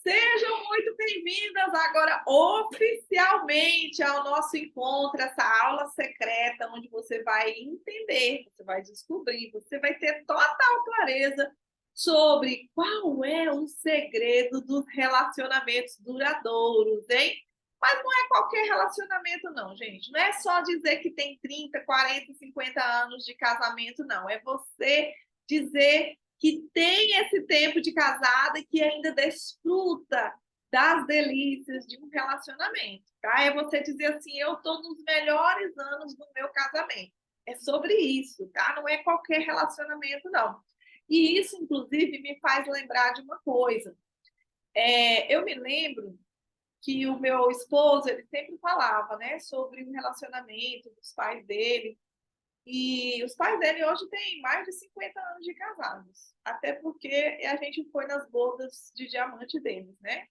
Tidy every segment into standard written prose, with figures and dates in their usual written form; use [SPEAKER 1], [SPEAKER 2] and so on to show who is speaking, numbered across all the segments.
[SPEAKER 1] Sejam muito bem-vindas agora oficialmente ao nosso encontro, essa aula secreta, onde você vai entender, você vai descobrir, você vai ter total clareza sobre qual é o segredo dos relacionamentos duradouros, hein? Mas não é qualquer relacionamento, não, gente. Não é só dizer que tem 30, 40, 50 anos de casamento, não. É você dizer que tem esse tempo de casada e que ainda desfruta das delícias de um relacionamento, tá? É você dizer assim, eu estou nos melhores anos do meu casamento. É sobre isso, tá? Não é qualquer relacionamento, não. E isso, inclusive, me faz lembrar de uma coisa. Eu me lembro que o meu esposo, ele sempre falava, né, sobre o relacionamento dos pais dele, e os pais dele hoje têm mais de 50 anos de casados. Até porque a gente foi nas bodas de diamante deles, né?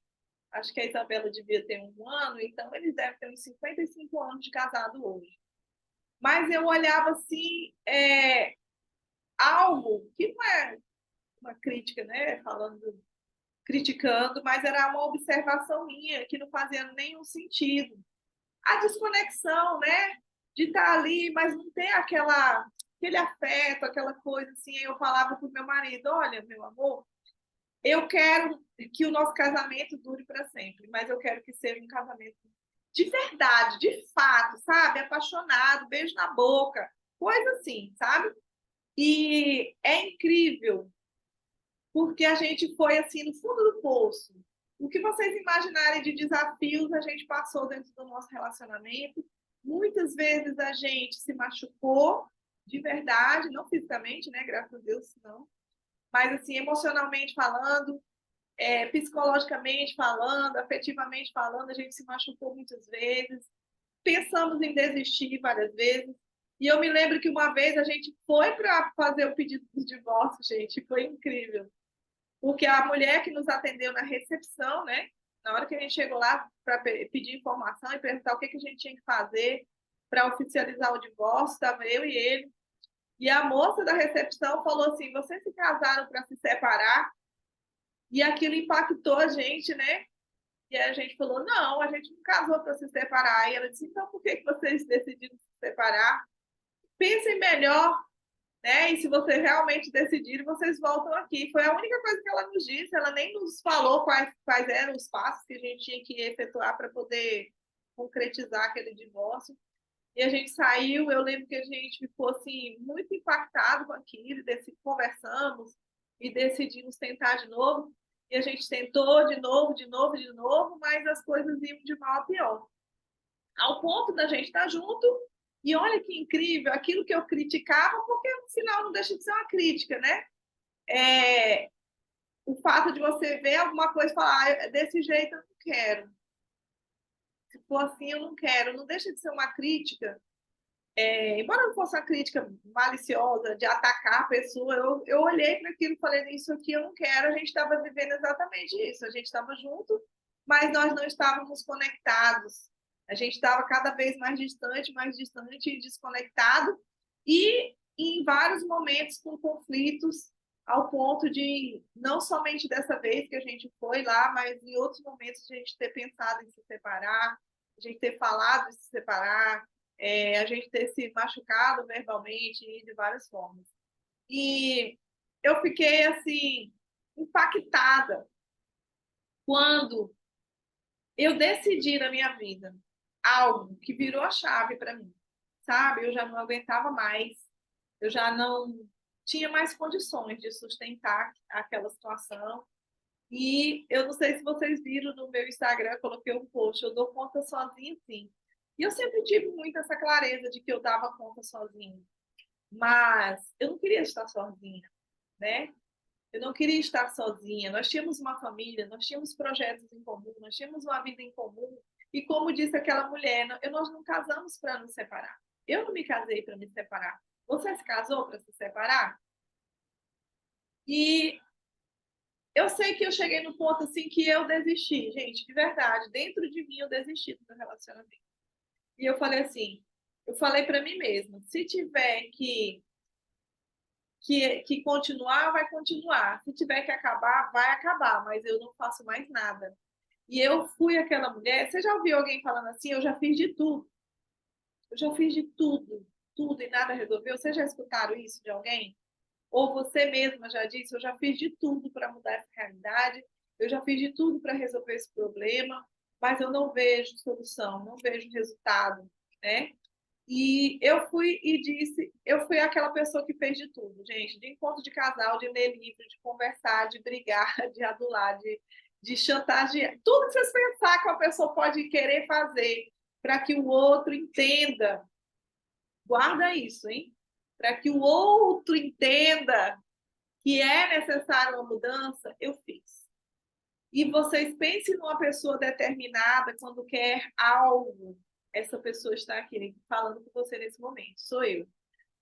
[SPEAKER 1] Acho que a Isabela devia ter 1 ano, então eles devem ter uns 55 anos de casado hoje. Mas eu olhava assim, algo que não é uma crítica, né? Falando, criticando, mas era uma observação minha que não fazia nenhum sentido. A desconexão, né? De estar ali, mas não ter aquele afeto, aquela coisa assim. Aí eu falava para o meu marido: olha, meu amor, eu quero que o nosso casamento dure para sempre, mas eu quero que seja um casamento de verdade, de fato, sabe? Apaixonado, beijo na boca, coisa assim, sabe? E é incrível, porque a gente foi assim no fundo do poço. O que vocês imaginarem de desafios a gente passou dentro do nosso relacionamento. Muitas vezes a gente se machucou de verdade, não fisicamente, né? Graças a Deus, não. Mas assim, emocionalmente falando, psicologicamente falando, afetivamente falando, a gente se machucou muitas vezes. Pensamos em desistir várias vezes. E eu me lembro que uma vez a gente foi para fazer o pedido de divórcio, gente, foi incrível. Porque a mulher que nos atendeu na recepção, né? Na hora que a gente chegou lá para pedir informação e perguntar o que a gente tinha que fazer para oficializar o divórcio, estava eu e ele. E a moça da recepção falou assim: vocês se casaram para se separar? E aquilo impactou a gente, né? E a gente falou: não, a gente não casou para se separar. E ela disse: então por que vocês decidiram se separar? Pensem melhor, né? E se vocês realmente decidirem, vocês voltam aqui. Foi a única coisa que ela nos disse. Ela nem nos falou quais eram os passos que a gente tinha que efetuar para poder concretizar aquele divórcio. E a gente saiu. Eu lembro que a gente ficou assim muito impactado com aquilo. Conversamos e decidimos tentar de novo. E a gente tentou de novo, de novo, de novo, mas as coisas iam de mal a pior. Ao ponto da gente estar junto. E olha que incrível, aquilo que eu criticava, porque no final não deixa de ser uma crítica, né? O fato de você ver alguma coisa e falar: desse jeito eu não quero. Se for assim, eu não quero. Não deixa de ser uma crítica. Embora não fosse uma crítica maliciosa, de atacar a pessoa, eu olhei para aquilo e falei: isso aqui eu não quero. A gente estava vivendo exatamente isso. A gente estava junto, mas nós não estávamos conectados. A gente estava cada vez mais distante e desconectado. E em vários momentos com conflitos, ao ponto de, não somente dessa vez que a gente foi lá, mas em outros momentos a gente ter pensado em se separar, a gente ter falado em se separar, a gente ter se machucado verbalmente de várias formas. E eu fiquei assim impactada quando eu decidi na minha vida algo que virou a chave para mim, sabe? Eu já não aguentava mais, eu já não tinha mais condições de sustentar aquela situação. E eu não sei se vocês viram no meu Instagram, eu coloquei um post: eu dou conta sozinha, sim. E eu sempre tive muito essa clareza de que eu dava conta sozinha. Mas eu não queria estar sozinha, né? Eu não queria estar sozinha. Nós tínhamos uma família, nós tínhamos projetos em comum, nós tínhamos uma vida em comum. E como disse aquela mulher, nós não casamos para nos separar. Eu não me casei para me separar. Você se casou para se separar? E eu sei que eu cheguei no ponto assim que eu desisti, gente, de verdade. Dentro de mim eu desisti do meu relacionamento. E eu falei assim, eu falei para mim mesma: se tiver que que continuar, vai continuar. Se tiver que acabar, vai acabar, mas eu não faço mais nada. E eu fui aquela mulher. Você já ouviu alguém falando assim? Eu já fiz de tudo. Eu já fiz de tudo, tudo e nada resolveu. Vocês já escutaram isso de alguém? Ou você mesma já disse, eu já fiz de tudo para mudar essa realidade, eu já fiz de tudo para resolver esse problema, mas eu não vejo solução, não vejo resultado, né? E eu fui e disse, eu fui aquela pessoa que fez de tudo, gente, de encontro de casal, de ler livro, de conversar, de brigar, de adular, de chantagear, tudo que vocês pensar que uma pessoa pode querer fazer para que o outro entenda. Guarda isso, hein? Para que o outro entenda que é necessária uma mudança, eu fiz. E vocês pensem numa pessoa determinada quando quer algo. Essa pessoa está aqui falando com você nesse momento, sou eu.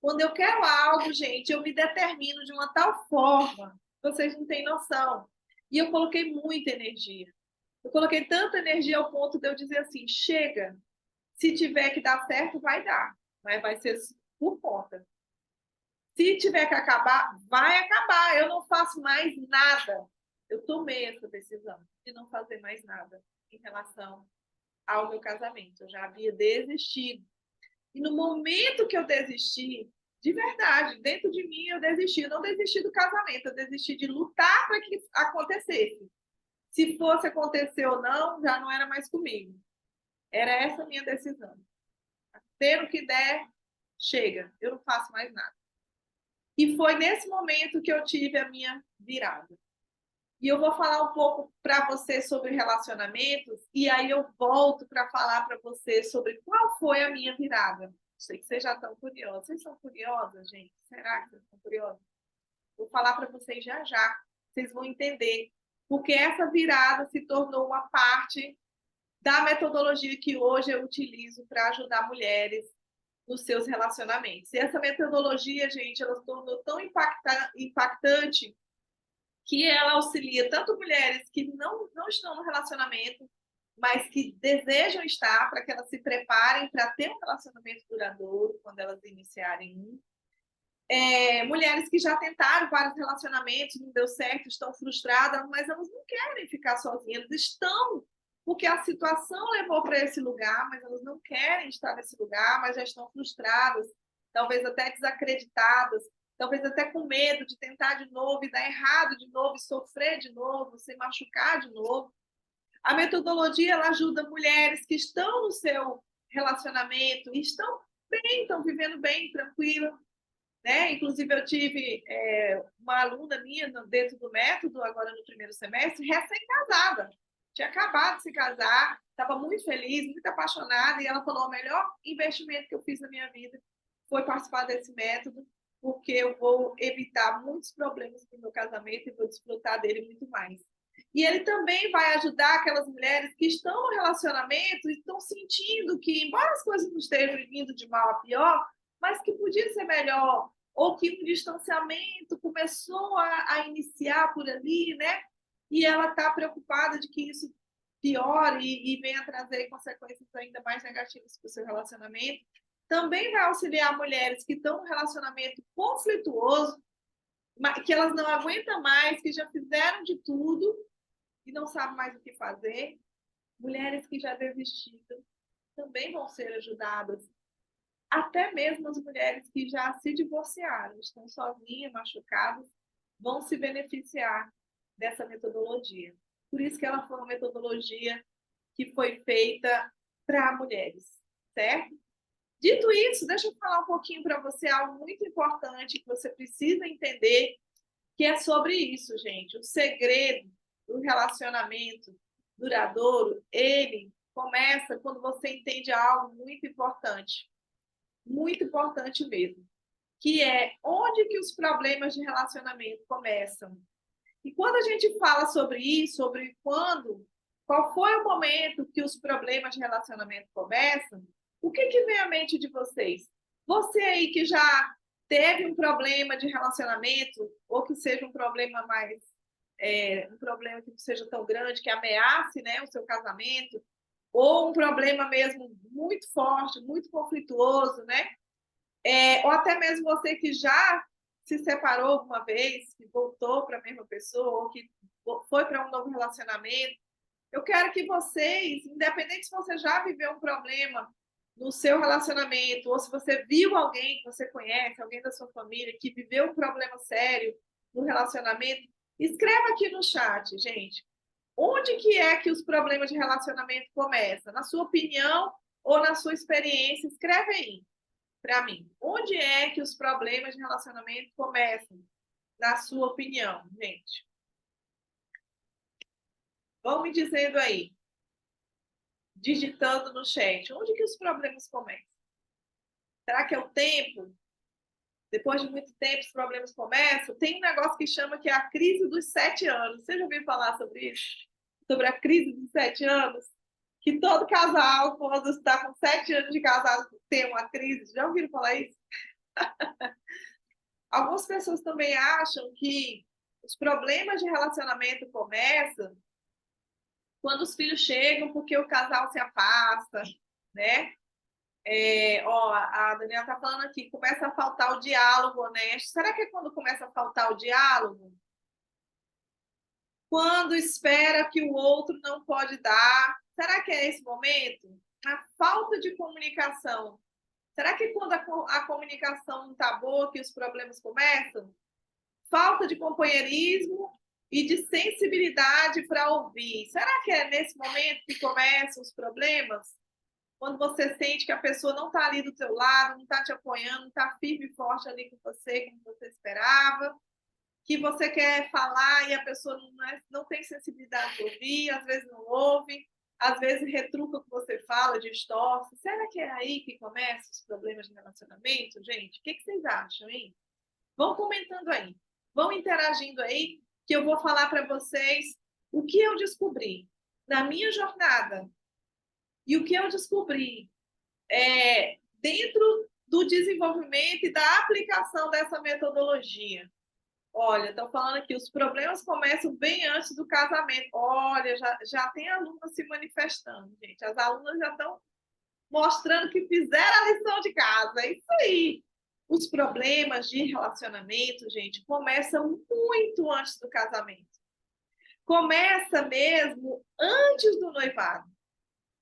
[SPEAKER 1] Quando eu quero algo, gente, eu me determino de uma tal forma, vocês não têm noção. E eu coloquei muita energia. Eu coloquei tanta energia ao ponto de eu dizer assim: chega, se tiver que dar certo, vai dar, mas vai ser por conta. Se tiver que acabar, vai acabar. Eu não faço mais nada. Eu tomei essa decisão de não fazer mais nada em relação ao meu casamento. Eu já havia desistido. E no momento que eu desisti, de verdade, dentro de mim eu desisti. Eu não desisti do casamento, eu desisti de lutar para que acontecesse. Se fosse acontecer ou não, já não era mais comigo. Era essa a minha decisão. Ter o que der, chega. Eu não faço mais nada. E foi nesse momento que eu tive a minha virada. E eu vou falar um pouco para você sobre relacionamentos, e aí eu volto para falar para você sobre qual foi a minha virada. Sei que vocês já estão curiosos. Vocês são curiosas, gente? Será que vocês estão curiosos? Vou falar para vocês já já. Vocês vão entender. Porque essa virada se tornou uma parte da metodologia que hoje eu utilizo para ajudar mulheres nos seus relacionamentos. E essa metodologia, gente, ela se tornou tão impactante que ela auxilia tanto mulheres que não estão no relacionamento, mas que desejam estar, para que elas se preparem para ter um relacionamento duradouro quando elas iniciarem um. Mulheres que já tentaram vários relacionamentos, não deu certo, estão frustradas, mas elas não querem ficar sozinhas, elas estão porque a situação levou para esse lugar, mas elas não querem estar nesse lugar, mas já estão frustradas, talvez até desacreditadas, talvez até com medo de tentar de novo e dar errado de novo, sofrer de novo, se machucar de novo. A metodologia ela ajuda mulheres que estão no seu relacionamento e estão bem, estão vivendo bem, tranquila. Né? Inclusive, eu tive uma aluna minha dentro do método, agora no primeiro semestre, recém-casada. Tinha acabado de se casar, estava muito feliz, muito apaixonada, e ela falou: o melhor investimento que eu fiz na minha vida foi participar desse método, porque eu vou evitar muitos problemas no meu casamento e vou desfrutar dele muito mais. E ele também vai ajudar aquelas mulheres que estão no relacionamento e estão sentindo que, embora as coisas não estejam indo de mal a pior, mas que podia ser melhor, ou que um distanciamento começou a iniciar por ali, né? E ela está preocupada de que isso piore e venha trazer consequências ainda mais negativas para o seu relacionamento. Também vai auxiliar mulheres que estão num relacionamento conflituoso, que elas não aguentam mais, que já fizeram de tudo e não sabem mais o que fazer. Mulheres que já desistiram também vão ser ajudadas. Até mesmo as mulheres que já se divorciaram, estão sozinhas, machucadas, vão se beneficiar dessa metodologia. Por isso que ela foi uma metodologia que foi feita para mulheres, certo? Dito isso, deixa eu falar um pouquinho para você algo muito importante que você precisa entender, que é sobre isso, gente. O segredo do relacionamento duradouro, ele começa quando você entende algo muito importante mesmo, que é onde que os problemas de relacionamento começam. E quando a gente fala sobre isso, sobre qual foi o momento que os problemas de relacionamento começam, o que vem à mente de vocês? Você aí que já teve um problema de relacionamento, ou que seja um problema mais, um problema que não seja tão grande, que ameace, né, o seu casamento, ou um problema mesmo muito forte, muito conflituoso, né? Ou até mesmo você que já se separou alguma vez, que voltou para a mesma pessoa, ou que foi para um novo relacionamento, eu quero que vocês, independente se você já viveu um problema no seu relacionamento, ou se você viu alguém que você conhece, alguém da sua família, que viveu um problema sério no relacionamento, escreva aqui no chat, gente. Onde que é que os problemas de relacionamento começam? Na sua opinião ou na sua experiência? Escreve aí para mim. Onde é que os problemas de relacionamento começam? Na sua opinião, gente. Vão me dizendo aí, digitando no chat, onde que os problemas começam? Será que é o tempo? Depois de muito tempo, os problemas começam? Tem um negócio que chama que é a crise dos 7 anos. Você já ouviu falar sobre isso? Sobre a crise dos 7 anos? Que todo casal, quando está com 7 anos de casado, tem uma crise. Já ouviram falar isso? Algumas pessoas também acham que os problemas de relacionamento começam quando os filhos chegam, porque o casal se afasta, né? A Daniela está falando aqui, começa a faltar o diálogo honesto. Será que é quando começa a faltar o diálogo? Quando espera que o outro não pode dar? Será que é esse momento? A falta de comunicação. Será que quando a comunicação não está boa que os problemas começam? Falta de companheirismo e de sensibilidade para ouvir. Será que é nesse momento que começam os problemas? Quando você sente que a pessoa não está ali do teu lado, não está te apoiando, não está firme e forte ali com você, como você esperava, que você quer falar e a pessoa não tem sensibilidade de ouvir, às vezes não ouve, às vezes retruca o que você fala, distorce. Será que é aí que começam os problemas de relacionamento, gente? O que vocês acham, hein? Vão comentando aí, vão interagindo aí, que eu vou falar para vocês o que eu descobri na minha jornada e o que eu descobri dentro do desenvolvimento e da aplicação dessa metodologia. Olha, estão falando aqui, os problemas começam bem antes do casamento. Olha, já tem alunas se manifestando, gente. As alunas já estão mostrando que fizeram a lição de casa. É isso aí. Os problemas de relacionamento, gente, começam muito antes do casamento. Começa mesmo antes do noivado.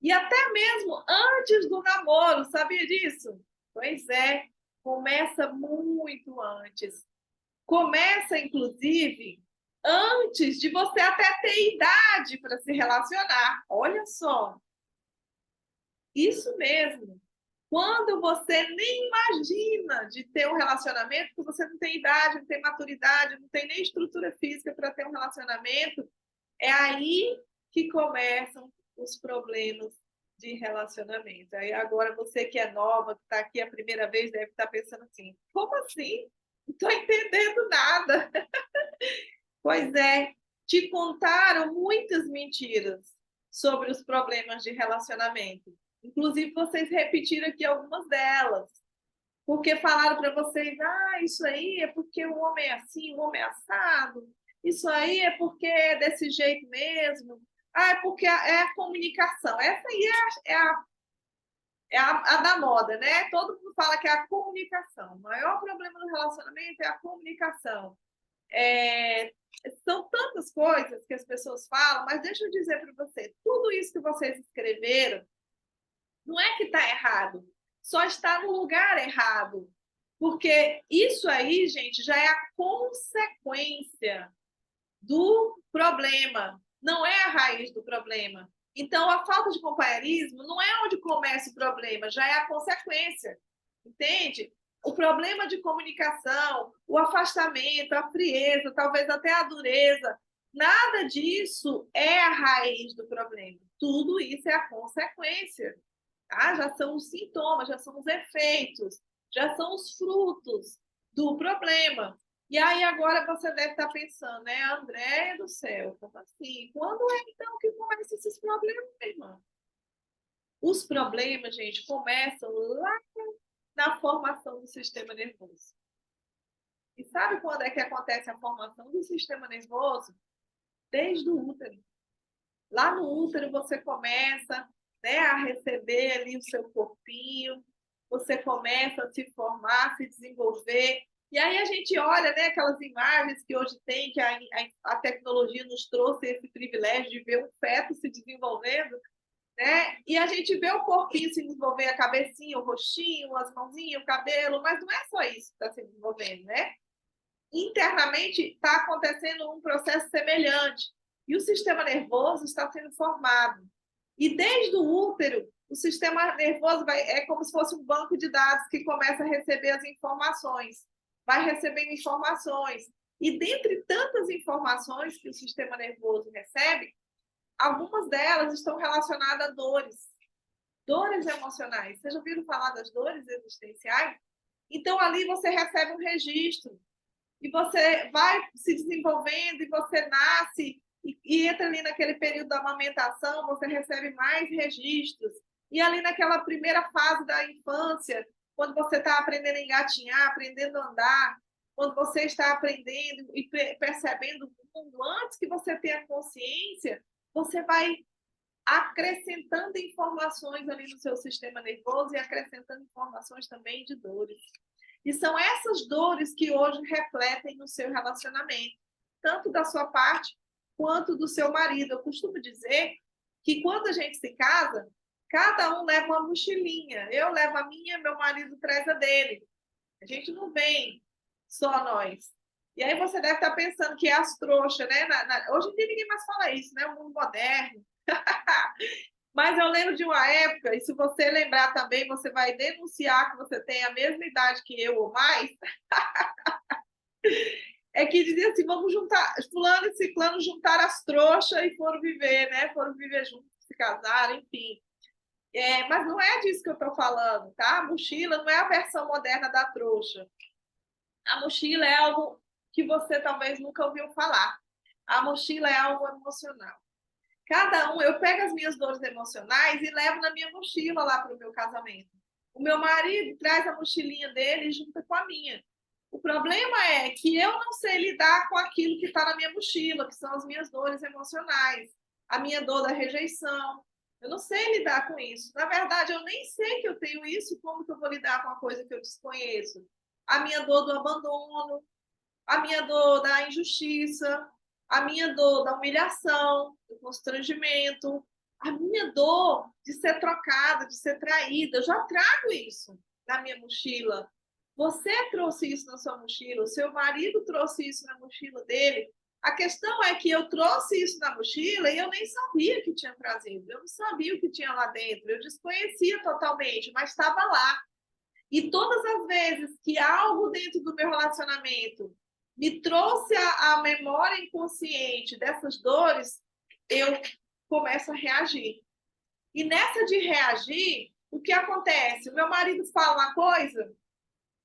[SPEAKER 1] E até mesmo antes do namoro, sabia disso? Pois é, começa muito antes. Começa, inclusive, antes de você até ter idade para se relacionar. Olha só. Isso mesmo. Quando você nem imagina de ter um relacionamento, porque você não tem idade, não tem maturidade, não tem nem estrutura física para ter um relacionamento, é aí que começam os problemas de relacionamento. Aí agora você que é nova, que está aqui a primeira vez, deve estar pensando assim, como assim? Não estou entendendo nada. Pois é, te contaram muitas mentiras sobre os problemas de relacionamento. Inclusive, vocês repetiram aqui algumas delas. Porque falaram para vocês, isso aí é porque o homem é assim, o homem é assado. Isso aí é porque é desse jeito mesmo. É porque é a comunicação. Essa aí é a da moda, né? Todo mundo fala que é a comunicação. O maior problema do relacionamento é a comunicação. São tantas coisas que as pessoas falam, mas deixa eu dizer para você, tudo isso que vocês escreveram, não é que está errado, só está no lugar errado. Porque isso aí, gente, já é a consequência do problema, não é a raiz do problema. Então, a falta de companheirismo não é onde começa o problema, já é a consequência, entende? O problema de comunicação, o afastamento, a frieza, talvez até a dureza, nada disso é a raiz do problema. Tudo isso é a consequência. Tá? Já são os sintomas, já são os efeitos, já são os frutos do problema. E aí agora você deve estar pensando, né, André do céu, como assim? Quando é então que começam esses problemas, minha irmã? Os problemas, gente, começam lá na formação do sistema nervoso. E sabe quando é que acontece a formação do sistema nervoso? Desde o útero. Lá no útero você começa, né, a receber ali o seu corpinho, você começa a se formar, se desenvolver, E aí a gente olha, né, aquelas imagens que hoje tem, que a tecnologia nos trouxe esse privilégio de ver um feto se desenvolvendo, né? E a gente vê o corpinho se desenvolver, a cabecinha, o rostinho, as mãozinhas, o cabelo, mas não é só isso que está se desenvolvendo, né? Internamente está acontecendo um processo semelhante e o sistema nervoso está sendo formado. E desde o útero, o sistema nervoso é como se fosse um banco de dados que começa a receber as informações, vai recebendo informações. E dentre tantas informações que o sistema nervoso recebe, algumas delas estão relacionadas a dores emocionais. Vocês já ouviram falar das dores existenciais? Então, ali você recebe um registro e você vai se desenvolvendo e você nasce e entra ali naquele período da amamentação, você recebe mais registros. E ali naquela primeira fase da infância, quando você está aprendendo a engatinhar, aprendendo a andar, quando você está aprendendo e percebendo o mundo, antes que você tenha consciência, você vai acrescentando informações ali no seu sistema nervoso e acrescentando informações também de dores. E são essas dores que hoje refletem no seu relacionamento, tanto da sua parte quanto do seu marido. Eu costumo dizer que quando a gente se casa, cada um leva uma mochilinha. Eu levo a minha, meu marido traz a dele. A gente não vem só nós. E aí você deve estar pensando que é as trouxas, né? Hoje em dia ninguém mais fala isso, né? O mundo moderno. Mas eu lembro de uma época, e se você lembrar também, você vai denunciar que você tem a mesma idade que eu ou mais, é que dizia assim, vamos juntar, fulano e ciclano juntaram as trouxas e foram viver, né? Foram viver juntos, se casaram, enfim. Mas não é disso que eu estou falando, tá? A mochila não é a versão moderna da trouxa. A mochila é algo que você talvez nunca ouviu falar. A mochila é algo emocional. Cada um, eu pego as minhas dores emocionais e levo na minha mochila lá para o meu casamento. O meu marido traz a mochilinha dele junto com a minha. O problema é que eu não sei lidar com aquilo que está na minha mochila, que são as minhas dores emocionais, a minha dor da rejeição. Eu não sei lidar com isso. Na verdade, eu nem sei que eu tenho isso, como que eu vou lidar com uma coisa que eu desconheço. A minha dor do abandono, a minha dor da injustiça, a minha dor da humilhação, do constrangimento, a minha dor de ser trocada, de ser traída. Eu já trago isso na minha mochila. Você trouxe isso na sua mochila, o seu marido trouxe isso na mochila dele. A questão é que eu trouxe isso na mochila e eu nem sabia que tinha trazido. Eu não sabia o que tinha lá dentro. Eu desconhecia totalmente, mas estava lá. E todas as vezes que algo dentro do meu relacionamento me trouxe a memória inconsciente dessas dores, eu começo a reagir. E nessa de reagir, o que acontece? O meu marido fala uma coisa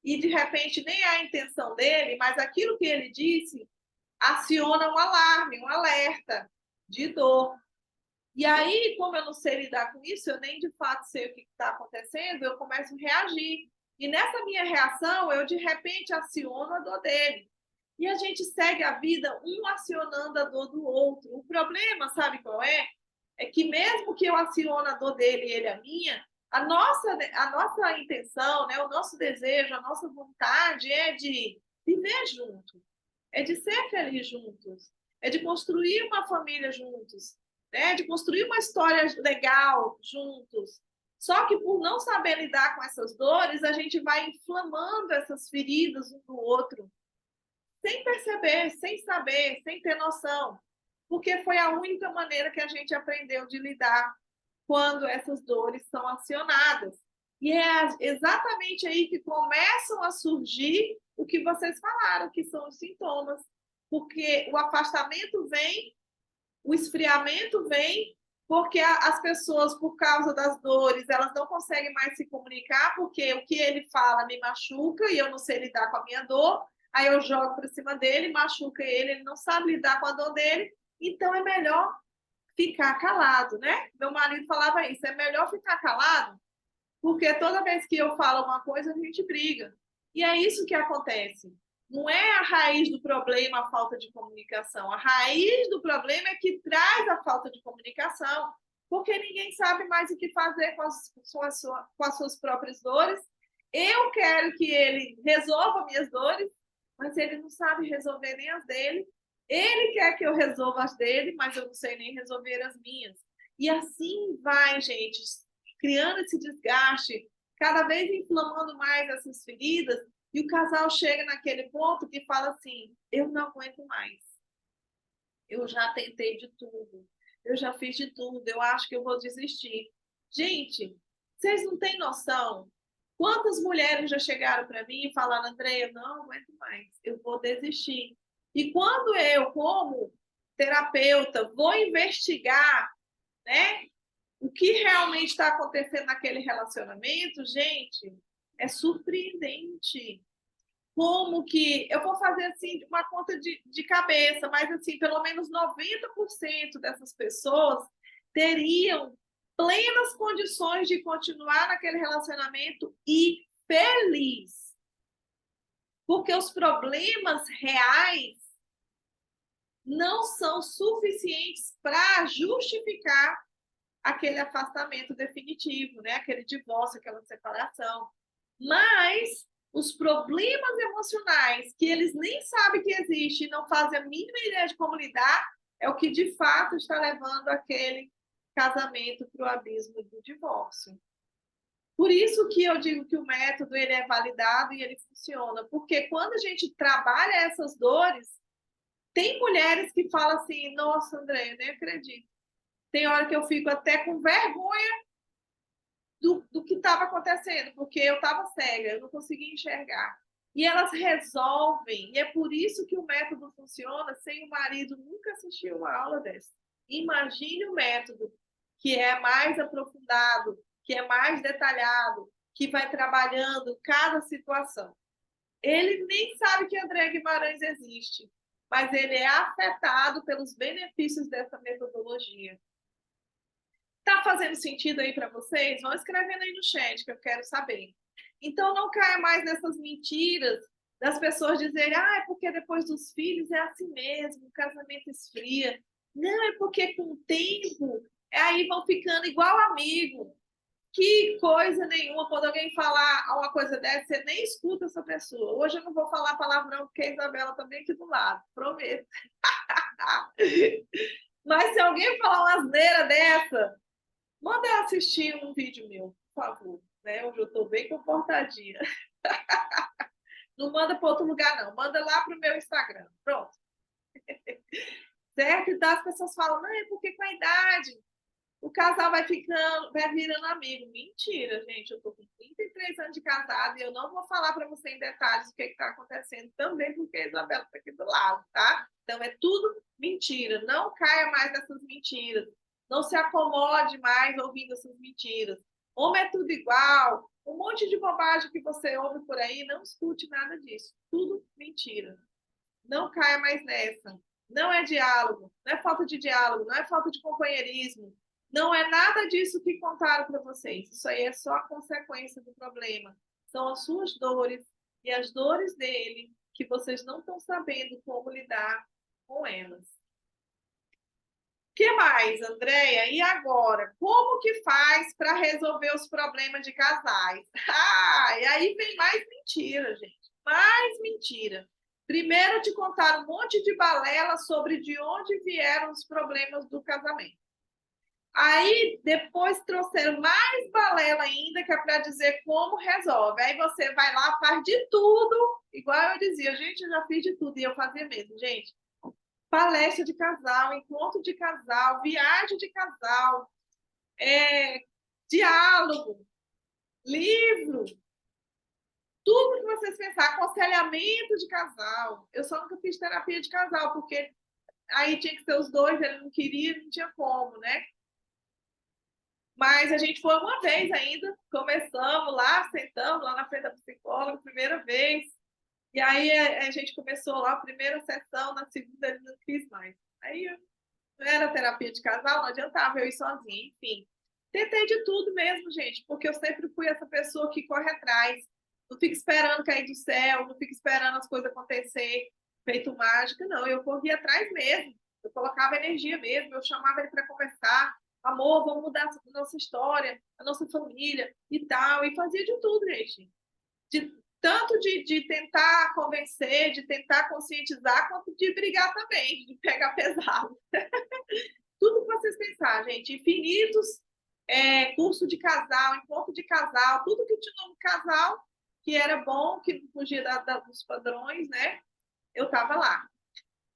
[SPEAKER 1] e de repente nem é a intenção dele, mas aquilo que ele disse aciona um alarme, um alerta de dor. E aí, como eu não sei lidar com isso, eu nem de fato sei o que está acontecendo, eu começo a reagir. E nessa minha reação, eu de repente aciono a dor dele. E a gente segue a vida um acionando a dor do outro. O problema, sabe qual é? É que mesmo que eu acione a dor dele e ele a minha, a nossa intenção, né, o nosso desejo, a nossa vontade é de viver junto, é de ser feliz juntos, é de construir uma família juntos, né, de construir uma história legal juntos. Só que por não saber lidar com essas dores, a gente vai inflamando essas feridas um do outro sem perceber, sem saber, sem ter noção, porque foi a única maneira que a gente aprendeu de lidar quando essas dores são acionadas. E é exatamente aí que começam a surgir o que vocês falaram, que são os sintomas, porque o afastamento vem, o esfriamento vem, porque as pessoas, por causa das dores, elas não conseguem mais se comunicar, porque o que ele fala me machuca e eu não sei lidar com a minha dor, aí eu jogo para cima dele, machuca ele não sabe lidar com a dor dele, então é melhor ficar calado, né? Meu marido falava isso, é melhor ficar calado, porque toda vez que eu falo uma coisa, a gente briga. E é isso que acontece. Não é a raiz do problema a falta de comunicação. A raiz do problema é que traz a falta de comunicação, porque ninguém sabe mais o que fazer com as suas próprias dores Eu quero que ele resolva minhas dores, mas ele não sabe resolver nem as dele. Ele quer que eu resolva as dele, mas eu não sei nem resolver as minhas. E assim vai, gente, criando esse desgaste, cada vez inflamando mais essas feridas, e o casal chega naquele ponto que fala assim: eu não aguento mais. Eu já tentei de tudo. Eu já fiz de tudo. Eu acho que eu vou desistir. Gente, vocês não têm noção? Quantas mulheres já chegaram para mim e falaram: Andréia, eu não aguento mais. Eu vou desistir. E quando eu, como terapeuta, vou investigar, né, o que realmente está acontecendo naquele relacionamento, gente, é surpreendente como que eu vou fazer assim uma conta de cabeça, mas assim, pelo menos 90% dessas pessoas teriam plenas condições de continuar naquele relacionamento e feliz. Porque os problemas reais não são suficientes para justificar aquele afastamento definitivo, né? Aquele divórcio, aquela separação. Mas os problemas emocionais, que eles nem sabem que existe e não fazem a mínima ideia de como lidar, é o que de fato está levando aquele casamento para o abismo do divórcio. Por isso que eu digo que o método ele é validado e ele funciona, porque quando a gente trabalha essas dores, tem mulheres que falam assim: nossa, André, eu nem acredito. Tem hora que eu fico até com vergonha do que estava acontecendo, porque eu estava cega, eu não conseguia enxergar. E elas resolvem, e é por isso que o método funciona sem o marido nunca assistir uma aula dessa. Imagine o método que é mais aprofundado, que é mais detalhado, que vai trabalhando cada situação. Ele nem sabe que André Guimarães existe, mas ele é afetado pelos benefícios dessa metodologia. Tá fazendo sentido aí para vocês? Vão escrevendo aí no chat que eu quero saber. Então não caia mais nessas mentiras das pessoas dizerem: ah, é porque depois dos filhos é assim mesmo, o casamento esfria. Não, é porque com o tempo aí vão ficando igual amigo. Que coisa nenhuma, quando alguém falar uma coisa dessa, você nem escuta essa pessoa. Hoje eu não vou falar palavrão, porque a Isabela também aqui do lado, prometo. Mas se alguém falar uma asneira dessa, manda eu assistir um vídeo meu, por favor, né? Onde eu estou bem comportadinha. Não manda para outro lugar, não. Manda lá para o meu Instagram. Pronto. Certo? Então as pessoas falam: não, é porque com a idade o casal vai ficando, vai virando amigo. Mentira, gente. Eu estou com 33 anos de casado e eu não vou falar para você em detalhes o que está acontecendo, também porque a Isabela está aqui do lado, tá? Então é tudo mentira. Não caia mais nessas mentiras. Não se acomode mais ouvindo essas mentiras. Homem é tudo igual. Um monte de bobagem que você ouve por aí, não escute nada disso. Tudo mentira. Não caia mais nessa. Não é diálogo, não é falta de diálogo, não é falta de companheirismo, não é nada disso que contaram para vocês. Isso aí é só a consequência do problema. São as suas dores e as dores dele que vocês não estão sabendo como lidar com elas. O que mais, Andréia? E agora? Como que faz para resolver os problemas de casais? Ah, e aí vem mais mentira, gente. Mais mentira. Primeiro te contaram um monte de balela sobre de onde vieram os problemas do casamento. Aí depois trouxeram mais balela ainda, que é para dizer como resolve. Aí você vai lá, faz de tudo, igual eu dizia, gente, eu já fiz de tudo, e eu fazia mesmo, gente. Palestra de casal, encontro de casal, viagem de casal, diálogo, livro, tudo que vocês pensar, aconselhamento de casal. Eu só nunca fiz terapia de casal, porque aí tinha que ser os dois, ele não queria, não tinha como, né? Mas a gente foi uma vez ainda, começamos lá, sentamos lá na frente da psicóloga, primeira vez. E aí a gente começou lá a primeira sessão, na segunda ele não quis mais. Aí não era terapia de casal, não adiantava eu ir sozinha, enfim. Tentei de tudo mesmo, gente, porque eu sempre fui essa pessoa que corre atrás. Não fica esperando cair do céu, não fica esperando as coisas acontecer, feito mágica, não. Eu corria atrás mesmo. Eu colocava energia mesmo, eu chamava ele para conversar. Amor, vamos mudar a nossa história, a nossa família e tal. E fazia de tudo, gente. tanto de tentar convencer, de tentar conscientizar, quanto de brigar também, de pegar pesado. Tudo para vocês pensar, gente. Infinitos curso de casal, encontro de casal, tudo que tinha no casal, que era bom, que não fugia dos padrões, né? Eu estava lá.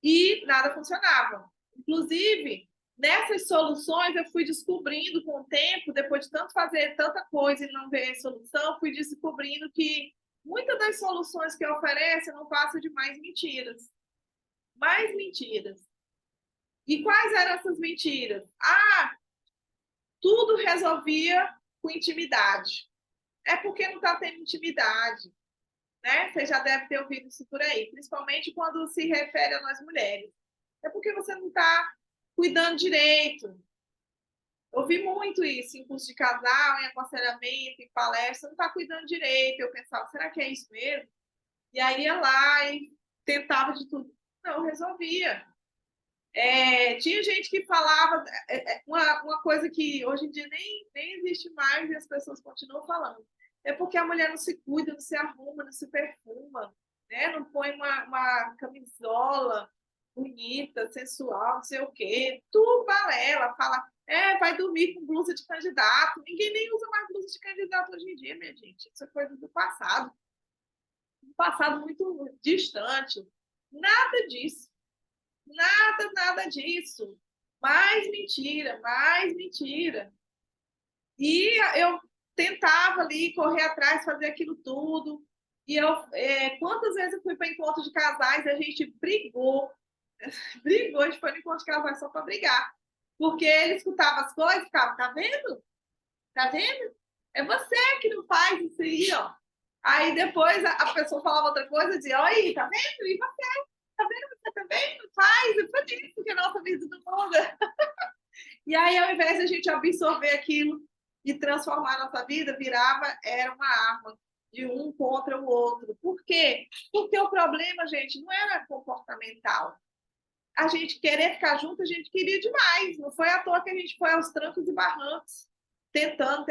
[SPEAKER 1] E nada funcionava. Inclusive, nessas soluções, eu fui descobrindo com o tempo, depois de tanto fazer tanta coisa e não ver solução, fui descobrindo que muitas das soluções que oferece não passam de mais mentiras. Mais mentiras. E quais eram essas mentiras? Tudo resolvia com intimidade. É porque não está tendo intimidade, né? Você já deve ter ouvido isso por aí, principalmente quando se refere a nós mulheres. É porque você não está cuidando direito. Ouvi muito isso em curso de casal, em aconselhamento, em palestra, não está cuidando direito. Eu pensava, será que é isso mesmo? E aí ia lá e tentava de tudo. Não, resolvia. Tinha gente que falava uma coisa que hoje em dia nem existe mais e as pessoas continuam falando. É porque a mulher não se cuida, não se arruma, não se perfuma, né? Não põe uma camisola bonita, sensual, não sei o quê. Tudo balela, fala, vai dormir com blusa de candidato. Ninguém nem usa mais blusa de candidato hoje em dia, minha gente. Isso é coisa do passado. Um passado muito distante. Nada disso. Nada disso. Mais mentira, mais mentira. E eu tentava ali correr atrás, fazer aquilo tudo. E quantas vezes eu fui para encontro de casais, a gente brigou. Brigou, a gente foi no encontro de casais só para brigar. Porque ele escutava as coisas e ficava, tá vendo? Tá vendo? É você que não faz isso aí, ó. Aí depois a pessoa falava outra coisa e dizia, oi, tá vendo? E você? Tá vendo? Você também não faz? É por isso que a nossa vida não muda. E aí, ao invés de a gente absorver aquilo e transformar a nossa vida, era uma arma de um contra o outro. Por quê? Porque o problema, gente, não era comportamental. A gente querer ficar junto, a gente queria demais. Não foi à toa que a gente foi aos trancos e barrancos, tentando,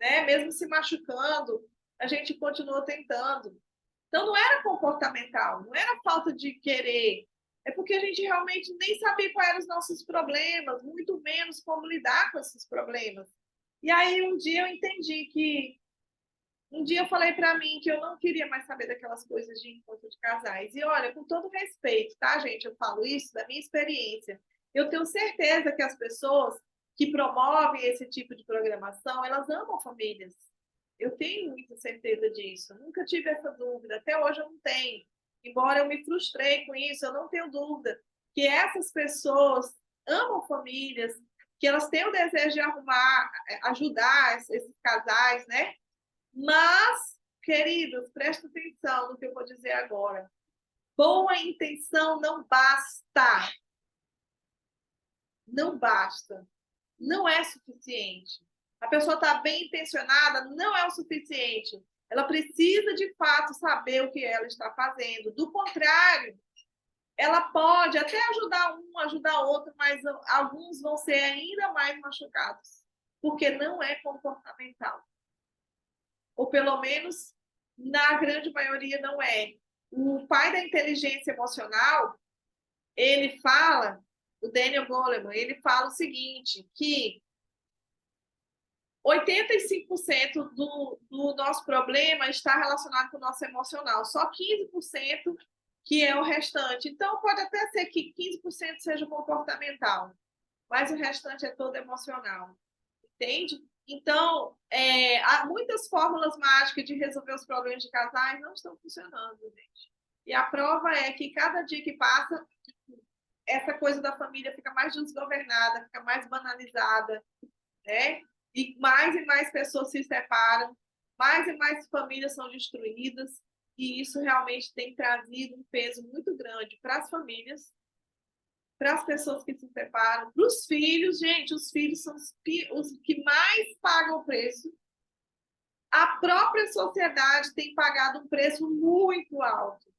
[SPEAKER 1] né? Mesmo se machucando, a gente continuou tentando. Então, não era comportamental, não era falta de querer. É porque a gente realmente nem sabia quais eram os nossos problemas, muito menos como lidar com esses problemas. E aí, um dia eu entendi que. Um dia eu falei para mim que eu não queria mais saber daquelas coisas de encontro de casais. E olha, com todo respeito, tá, gente? Eu falo isso da minha experiência. Eu tenho certeza que as pessoas que promovem esse tipo de programação, elas amam famílias. Eu tenho muita certeza disso. Eu nunca tive essa dúvida. Até hoje eu não tenho. Embora eu me frustrei com isso, eu não tenho dúvida que essas pessoas amam famílias, que elas têm o desejo de arrumar, ajudar esses casais, né? Mas, queridos, presta atenção no que eu vou dizer agora. Boa intenção não basta. Não basta. Não é suficiente. A pessoa está bem intencionada, não é o suficiente. Ela precisa, de fato, saber o que ela está fazendo. Do contrário, ela pode até ajudar um, ajudar outro, mas alguns vão ser ainda mais machucados, porque não é comportamental. Ou pelo menos, na grande maioria, não é. O pai da inteligência emocional, ele fala, o Daniel Goleman, ele fala o seguinte, que 85% do nosso problema está relacionado com o nosso emocional, só 15% que é o restante. Então, pode até ser que 15% seja comportamental, mas o restante é todo emocional, entende? Então, há muitas fórmulas mágicas de resolver os problemas de casais não estão funcionando, gente. E a prova é que cada dia que passa, essa coisa da família fica mais desgovernada, fica mais banalizada, né? E mais pessoas se separam, mais e mais famílias são destruídas, e isso realmente tem trazido um peso muito grande para as famílias, para as pessoas que se separam, para os filhos. Gente, os filhos são os que mais pagam o preço. A própria sociedade tem pagado um preço muito alto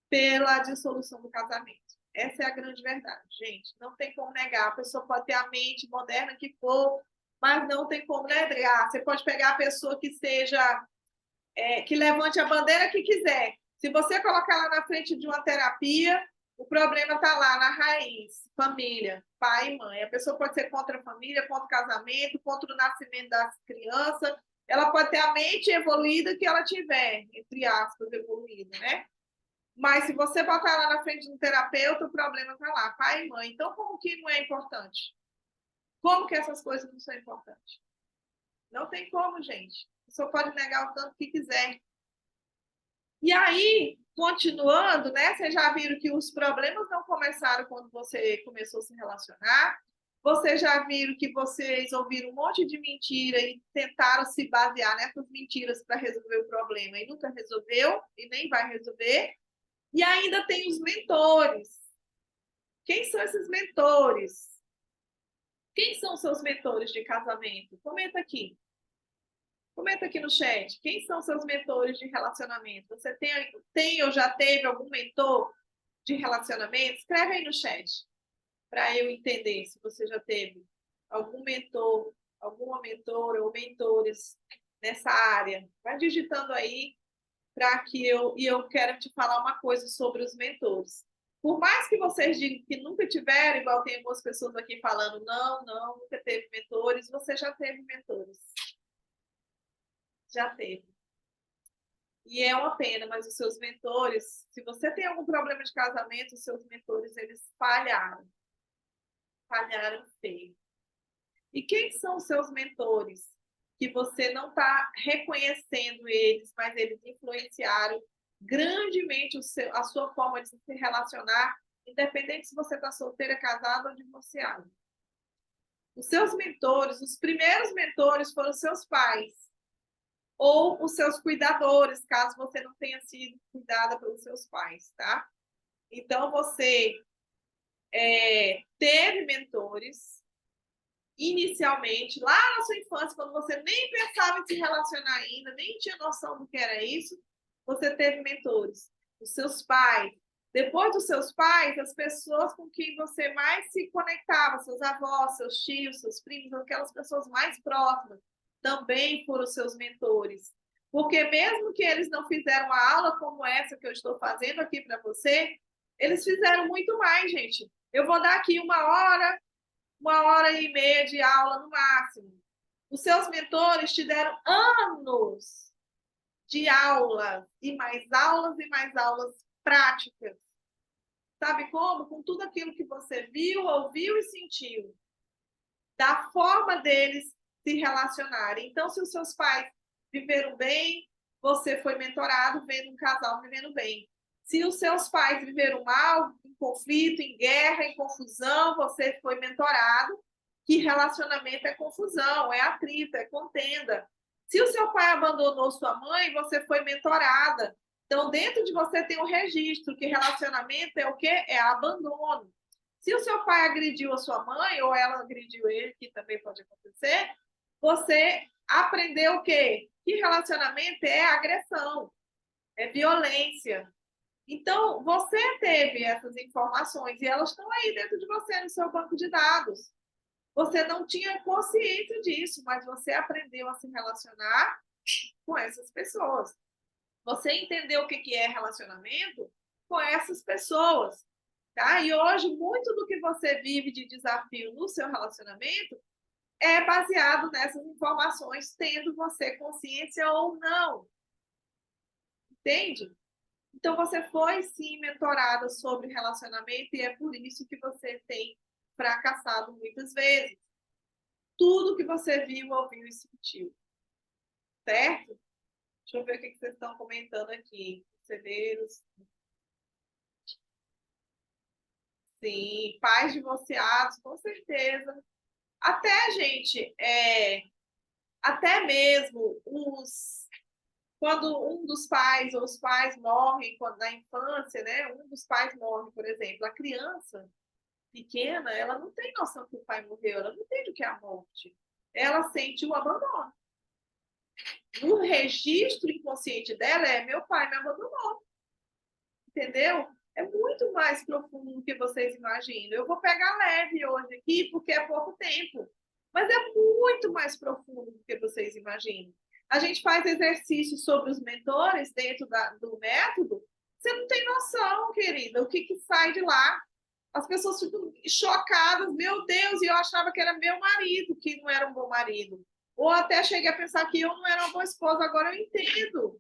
[SPEAKER 1] pela dissolução do casamento. Essa é a grande verdade, gente. Não tem como negar. A pessoa pode ter a mente moderna que for, mas não tem como negar. Você pode pegar a pessoa que seja, que levante a bandeira que quiser. Se você colocar ela na frente de uma terapia, o problema está lá na raiz, família, pai e mãe. A pessoa pode ser contra a família, contra o casamento, contra o nascimento das crianças. Ela pode ter a mente evoluída que ela tiver, entre aspas, evoluída, né? Mas se você botar ela na frente de um terapeuta, o problema está lá, pai e mãe. Então, como que não é importante? Como que essas coisas não são importantes? Não tem como, gente. A pessoa pode negar o tanto que quiser. E aí, continuando, né? Vocês já viram que os problemas não começaram quando você começou a se relacionar. Vocês já viram que vocês ouviram um monte de mentira e tentaram se basear nessas mentiras para resolver o problema e nunca resolveu e nem vai resolver. E ainda tem os mentores. Quem são esses mentores? Quem são os seus mentores de casamento? Comenta aqui. Comenta aqui no chat. Quem são seus mentores de relacionamento? Você tem ou já teve algum mentor de relacionamento? Escreve aí no chat para eu entender se você já teve algum mentor, alguma mentora ou mentores nessa área. Vai digitando aí para que eu quero te falar uma coisa sobre os mentores. Por mais que vocês digam que nunca tiveram, igual tem algumas pessoas aqui falando, não, nunca teve mentores, você já teve mentores. Já teve. E é uma pena, mas os seus mentores, se você tem algum problema de casamento, os seus mentores, eles falharam. Falharam feio. E quem são os seus mentores? Que você não está reconhecendo eles, mas eles influenciaram grandemente a sua forma de se relacionar, independente se você está solteira, casada ou divorciada. Os seus mentores, os primeiros mentores foram os seus pais ou os seus cuidadores, caso você não tenha sido cuidada pelos seus pais, tá? Então, você teve mentores inicialmente, lá na sua infância, quando você nem pensava em se relacionar ainda, nem tinha noção do que era isso, você teve mentores. Os seus pais. Depois dos seus pais, as pessoas com quem você mais se conectava, seus avós, seus tios, seus primos, aquelas pessoas mais próximas, também foram seus mentores. Porque mesmo que eles não fizeram uma aula como essa que eu estou fazendo aqui para você, eles fizeram muito mais, gente. Eu vou dar aqui 1 hora e meia de aula no máximo. Os seus mentores te deram anos de aulas e mais aulas práticas. Sabe como? Com tudo aquilo que você viu, ouviu e sentiu. Da forma deles se relacionarem. Então, se os seus pais viveram bem, você foi mentorado vendo um casal vivendo bem. Se os seus pais viveram mal, em conflito, em guerra, em confusão, você foi mentorado. Que relacionamento é confusão, é atrito, é contenda. Se o seu pai abandonou sua mãe, você foi mentorada. Então, dentro de você tem um registro que relacionamento é o quê? É abandono. Se o seu pai agrediu a sua mãe, ou ela agrediu ele, que também pode acontecer, você aprendeu o quê? Que relacionamento é agressão, é violência. Então, você teve essas informações e elas estão aí dentro de você, no seu banco de dados. Você não tinha consciência disso, mas você aprendeu a se relacionar com essas pessoas. Você entendeu o que é relacionamento com essas pessoas. Tá? E hoje, muito do que você vive de desafio no seu relacionamento é baseado nessas informações, tendo você consciência ou não. Entende? Então, você foi, sim, mentorada sobre relacionamento e é por isso que você tem fracassado muitas vezes. Tudo que você viu, ouviu e sentiu. Certo? Deixa eu ver o que vocês estão comentando aqui. Conselheiros. Sim, pais divorciados, com certeza. Até, gente, até mesmo quando um dos pais ou os pais morrem na infância, né? Um dos pais morre, por exemplo, a criança pequena, ela não tem noção que o pai morreu, ela não entende o que é a morte. Ela sente o abandono. No registro inconsciente dela meu pai me abandonou. Entendeu? É muito mais profundo do que vocês imaginam. Eu vou pegar leve hoje aqui, porque é pouco tempo. Mas é muito mais profundo do que vocês imaginam. A gente faz exercícios sobre os mentores dentro do método, você não tem noção, querida, o que sai de lá. As pessoas ficam chocadas, meu Deus, e eu achava que era meu marido, que não era um bom marido. Ou até cheguei a pensar que eu não era uma boa esposa, agora eu entendo.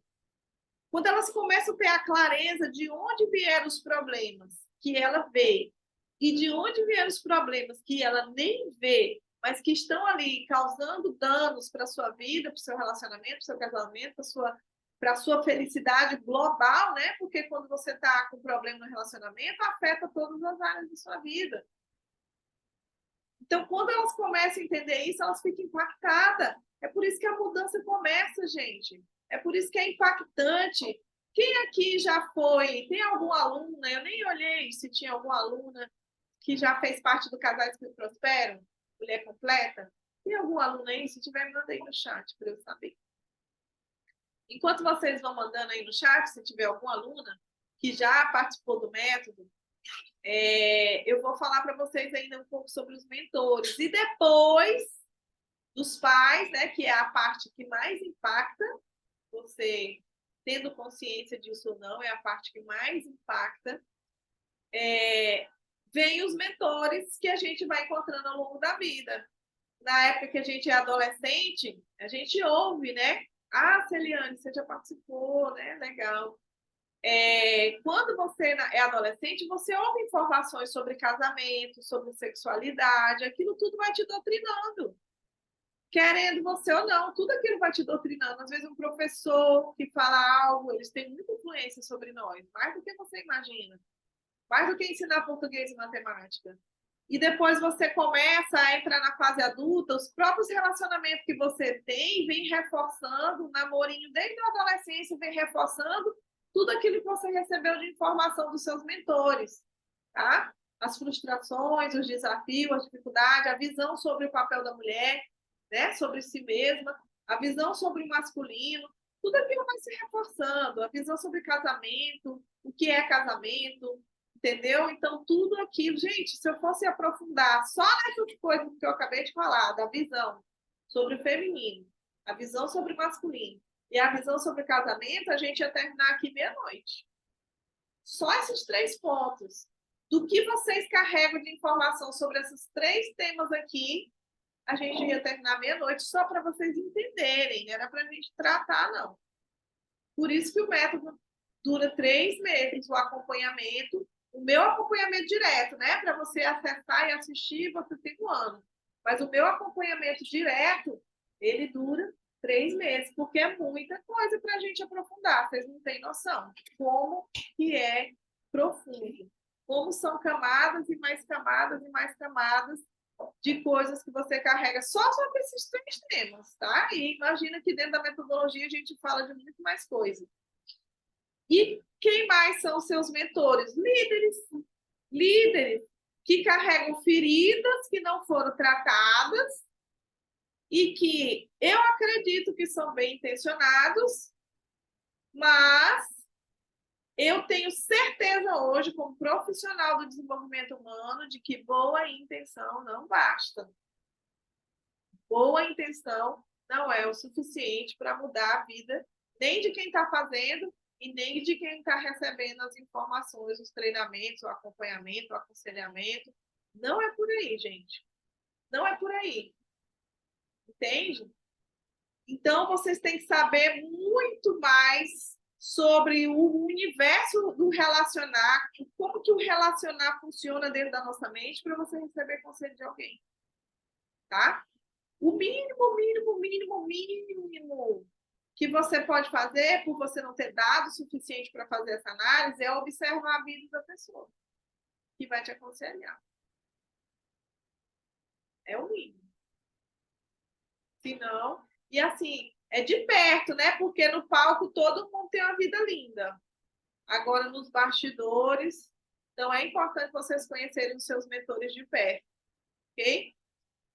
[SPEAKER 1] Quando elas começam a ter a clareza de onde vieram os problemas que ela vê, e de onde vieram os problemas que ela nem vê, mas que estão ali causando danos para a sua vida, para o seu relacionamento, para o seu casamento, para a sua felicidade global, né? Porque quando você está com problema no relacionamento, afeta todas as áreas da sua vida. Então, quando elas começam a entender isso, elas ficam impactadas. É por isso que a mudança começa, gente. É por isso que é impactante. Quem aqui já foi? Tem alguma aluna? Eu nem olhei se tinha alguma aluna que já fez parte do Casais que Prosperam, Mulher Completa. Tem alguma aluna aí? Se tiver, manda aí no chat para eu saber. Enquanto vocês vão mandando aí no chat, se tiver alguma aluna que já participou do método, eu vou falar para vocês ainda um pouco sobre os mentores. E depois dos pais, né, que é a parte que mais impacta, você tendo consciência disso ou não, é a parte que mais impacta, vem os mentores que a gente vai encontrando ao longo da vida. Na época que a gente é adolescente, a gente ouve, né? Ah, Celiane, você já participou, né? Legal. Quando você é adolescente, você ouve informações sobre casamento, sobre sexualidade, aquilo tudo vai te doutrinando. Querendo você ou não, tudo aquilo vai te doutrinando. Às vezes um professor que fala algo, eles têm muita influência sobre nós, mais do que você imagina. Mais do que ensinar português e matemática. E depois você começa a entrar na fase adulta, os próprios relacionamentos que você tem vem reforçando, o namorinho desde a adolescência vem reforçando tudo aquilo que você recebeu de informação dos seus mentores, tá? As frustrações, os desafios, a dificuldade, a visão sobre o papel da mulher, né? Sobre si mesma, a visão sobre o masculino, tudo aquilo vai se reforçando, a visão sobre casamento, o que é casamento, entendeu? Então, tudo aquilo, gente, se eu fosse aprofundar só nessas coisas que eu acabei de falar, da visão sobre o feminino, a visão sobre o masculino e a visão sobre o casamento, a gente ia terminar aqui meia-noite. Só esses 3 pontos. Do que vocês carregam de informação sobre esses 3 temas aqui, a gente ia terminar meia-noite só para vocês entenderem, não era para a gente tratar, não. Por isso que o método dura 3 meses, o acompanhamento, o meu acompanhamento direto, né? Para você acessar e assistir, você tem 1 ano. Mas o meu acompanhamento direto, ele dura 3 meses, porque é muita coisa para a gente aprofundar. Vocês não têm noção como que é profundo. Como são camadas e mais camadas e mais camadas de coisas que você carrega só sobre esses 3 temas, tá? E imagina que dentro da metodologia a gente fala de muito mais coisa. E quem mais são os seus mentores? Líderes que carregam feridas que não foram tratadas e que eu acredito que são bem intencionados, mas eu tenho certeza hoje, como profissional do desenvolvimento humano, de que boa intenção não basta. Boa intenção não é o suficiente para mudar a vida nem de quem está fazendo e nem de quem está recebendo as informações, os treinamentos, o acompanhamento, o aconselhamento. Não é por aí, gente. Não é por aí. Entende? Então, vocês têm que saber muito mais sobre o universo do relacionar, como que o relacionar funciona dentro da nossa mente para você receber conselho de alguém. Tá? O mínimo que você pode fazer, por você não ter dado o suficiente para fazer essa análise, é observar a vida da pessoa, que vai te aconselhar. É o mínimo. Se não, e assim, é de perto, né? Porque no palco todo mundo tem uma vida linda. Agora, nos bastidores, então é importante vocês conhecerem os seus mentores de perto, ok?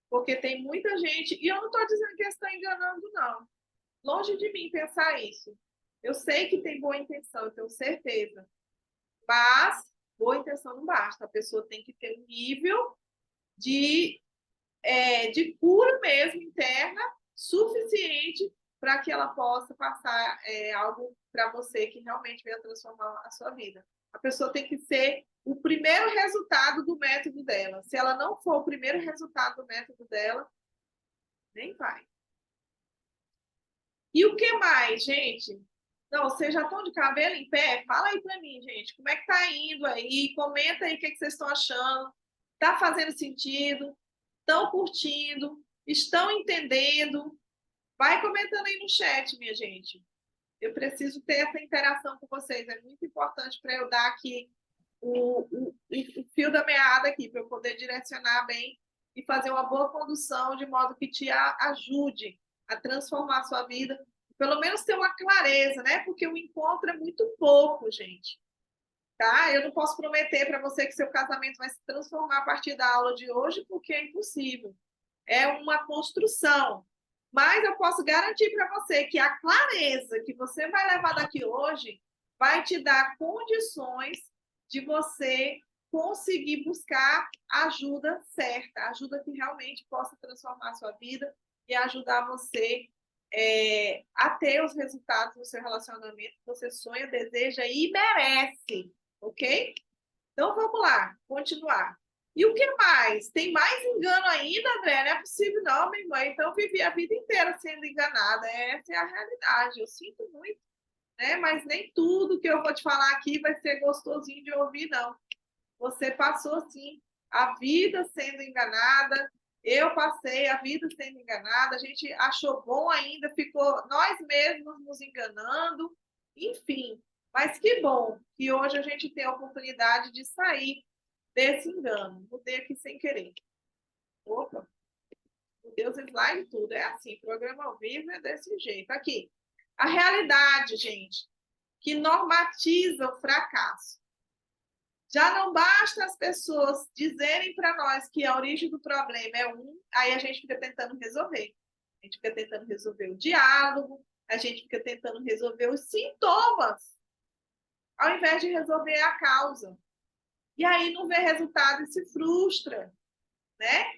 [SPEAKER 1] Porque tem muita gente, e eu não estou dizendo que eles estão enganando, não. Longe de mim pensar isso. Eu sei que tem boa intenção, eu tenho certeza. Mas boa intenção não basta. A pessoa tem que ter um nível de de cura mesmo interna, suficiente para que ela possa passar algo para você que realmente venha transformar a sua vida. A pessoa tem que ser o primeiro resultado do método dela. Se ela não for o primeiro resultado do método dela, nem vai. E o que mais, gente? Não, vocês já estão de cabelo em pé? Fala aí para mim, gente. Como é que tá indo aí? Comenta aí o que vocês estão achando. Tá fazendo sentido? Estão curtindo? Estão entendendo? Vai comentando aí no chat, minha gente. Eu preciso ter essa interação com vocês. É muito importante para eu dar aqui o fio da meada aqui, para eu poder direcionar bem e fazer uma boa condução, de modo que te ajude a transformar a sua vida. Pelo menos ter uma clareza, né? Porque o encontro é muito pouco, gente. Tá? Eu não posso prometer para você que seu casamento vai se transformar a partir da aula de hoje, porque é impossível. É uma construção. Mas eu posso garantir para você que a clareza que você vai levar daqui hoje vai te dar condições de você conseguir buscar a ajuda certa, a ajuda que realmente possa transformar a sua vida e ajudar você a ter os resultados do seu relacionamento que você sonha, deseja e merece, ok? Então vamos lá, continuar. E o que mais? Tem mais engano ainda, André? Não é possível, não, minha irmã. Então, eu vivi a vida inteira sendo enganada. Essa é a realidade. Eu sinto muito, né? Mas nem tudo que eu vou te falar aqui vai ser gostosinho de ouvir, não. Você passou, sim, a vida sendo enganada. Eu passei a vida sendo enganada. A gente achou bom ainda, ficou nós mesmos nos enganando. Enfim, mas que bom que hoje a gente tem a oportunidade de sair desse engano. Mudei aqui sem querer. Opa, mudei os slides tudo. É assim, programa ao vivo é desse jeito. Aqui, a realidade, gente, que normatiza o fracasso. Já não basta as pessoas dizerem para nós que a origem do problema é aí a gente fica tentando resolver. A gente fica tentando resolver o diálogo, a gente fica tentando resolver os sintomas, ao invés de resolver a causa. E aí não vê resultado e se frustra, né?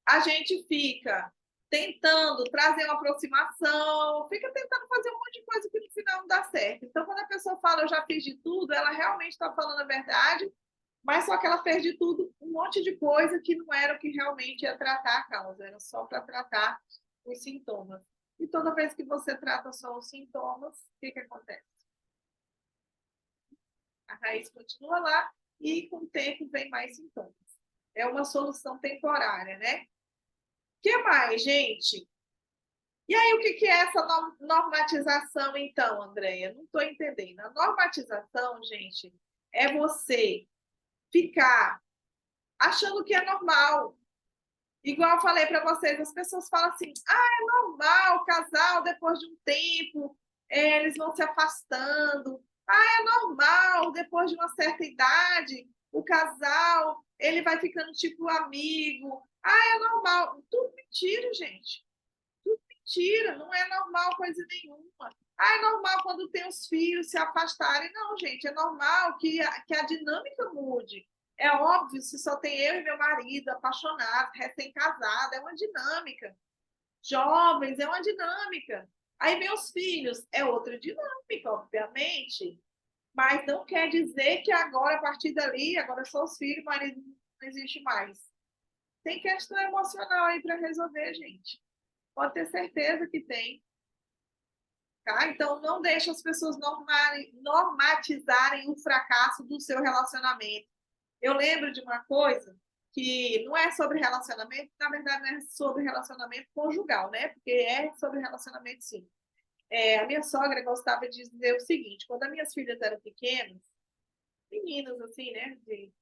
[SPEAKER 1] A gente fica tentando trazer uma aproximação, fica tentando fazer um monte de coisa que no final não dá certo. Então, quando a pessoa fala, eu já fiz de tudo, ela realmente está falando a verdade, mas só que ela fez de tudo um monte de coisa que não era o que realmente ia tratar a causa, era só para tratar os sintomas. E toda vez que você trata só os sintomas, o que acontece? A raiz continua lá e com o tempo vem mais sintomas. É uma solução temporária, né? O que mais, gente? E aí, o que é essa normatização, então, Andréia? Não estou entendendo. A normatização, gente, é você ficar achando que é normal. Igual eu falei para vocês, as pessoas falam assim: é normal, o casal, depois de um tempo, eles vão se afastando. É normal, depois de uma certa idade, o casal, ele vai ficando tipo amigo. É normal. Tudo mentira, gente. Mentira, não é normal coisa nenhuma. É normal quando tem os filhos se afastarem. Não, gente, é normal que a dinâmica mude. É óbvio, se só tem eu e meu marido, apaixonado, recém-casado, é uma dinâmica. Jovens, é uma dinâmica. Aí meus filhos, é outra dinâmica, obviamente. Mas não quer dizer que agora, a partir dali, agora só os filhos, o marido não existe mais. Tem questão emocional aí para resolver, gente. Pode ter certeza que tem. Tá? Então, não deixe as pessoas normatizarem o fracasso do seu relacionamento. Eu lembro de uma coisa que não é sobre relacionamento, na verdade não é sobre relacionamento conjugal, né? Porque é sobre relacionamento, sim. A minha sogra gostava de dizer o seguinte: quando as minhas filhas eram pequenas, meninas assim, né? De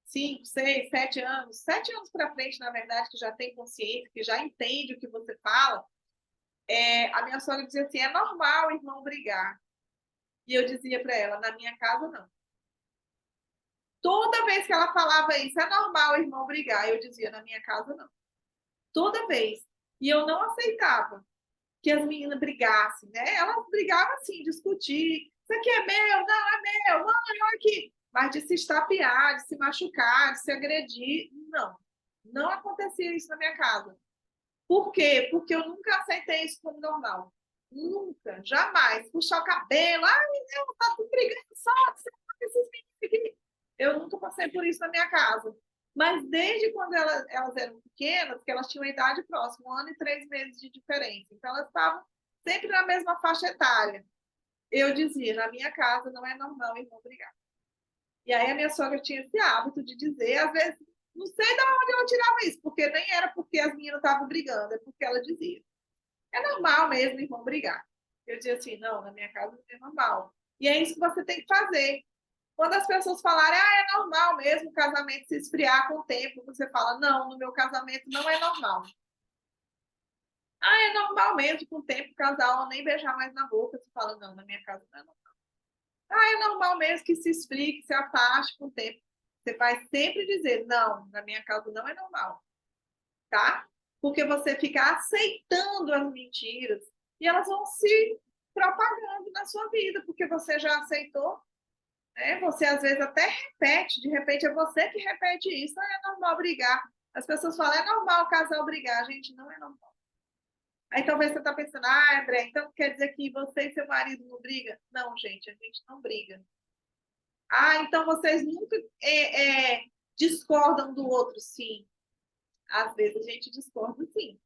[SPEAKER 1] 5, 6, 7 anos, 7 anos para frente, na verdade, que já tem consciência, que já entende o que você fala, a minha sogra dizia assim: é normal o irmão brigar. E eu dizia para ela: na minha casa, não. Toda vez que ela falava isso, é normal o irmão brigar. Eu dizia: na minha casa, não. Toda vez. E eu não aceitava que as meninas brigassem, né? Elas brigavam assim, discutir. Isso aqui é meu, não é meu, mãe, olha aqui. Mas de se estapear, de se machucar, de se agredir, não. Não acontecia isso na minha casa. Por quê? Porque eu nunca aceitei isso como normal. Nunca, jamais. Puxar o cabelo, ai, meu, tá tudo brigando só, esses meninos. Eu nunca passei por isso na minha casa. Mas desde quando elas eram pequenas, que elas tinham a idade próxima, 1 ano e 3 meses de diferença. Então, elas estavam sempre na mesma faixa etária. Eu dizia, na minha casa não é normal irmão brigar. E aí a minha sogra tinha esse hábito de dizer, às vezes, não sei de onde ela tirava isso, porque nem era porque as meninas estavam brigando, é porque ela dizia. É normal mesmo irmão brigar. Eu dizia assim, não, na minha casa não é normal. E é isso que você tem que fazer. Quando as pessoas falarem, é normal mesmo o casamento se esfriar com o tempo, você fala, não, no meu casamento não é normal. É normal mesmo com o tempo o casal nem beijar mais na boca. Você fala, não, na minha casa não é normal. É normal mesmo que se esfrie, que se afaste com o tempo. Você vai sempre dizer, não, na minha casa não é normal, tá? Porque você fica aceitando as mentiras e elas vão se propagando na sua vida, porque você já aceitou, né? Você às vezes até repete, de repente é você que repete isso, é normal brigar. As pessoas falam, é normal o casal brigar, gente, não é normal. Aí talvez você está pensando, André, então quer dizer que você e seu marido não brigam? Não, gente, a gente não briga. Então vocês nunca discordam do outro, sim. Às vezes a gente discorda, sim.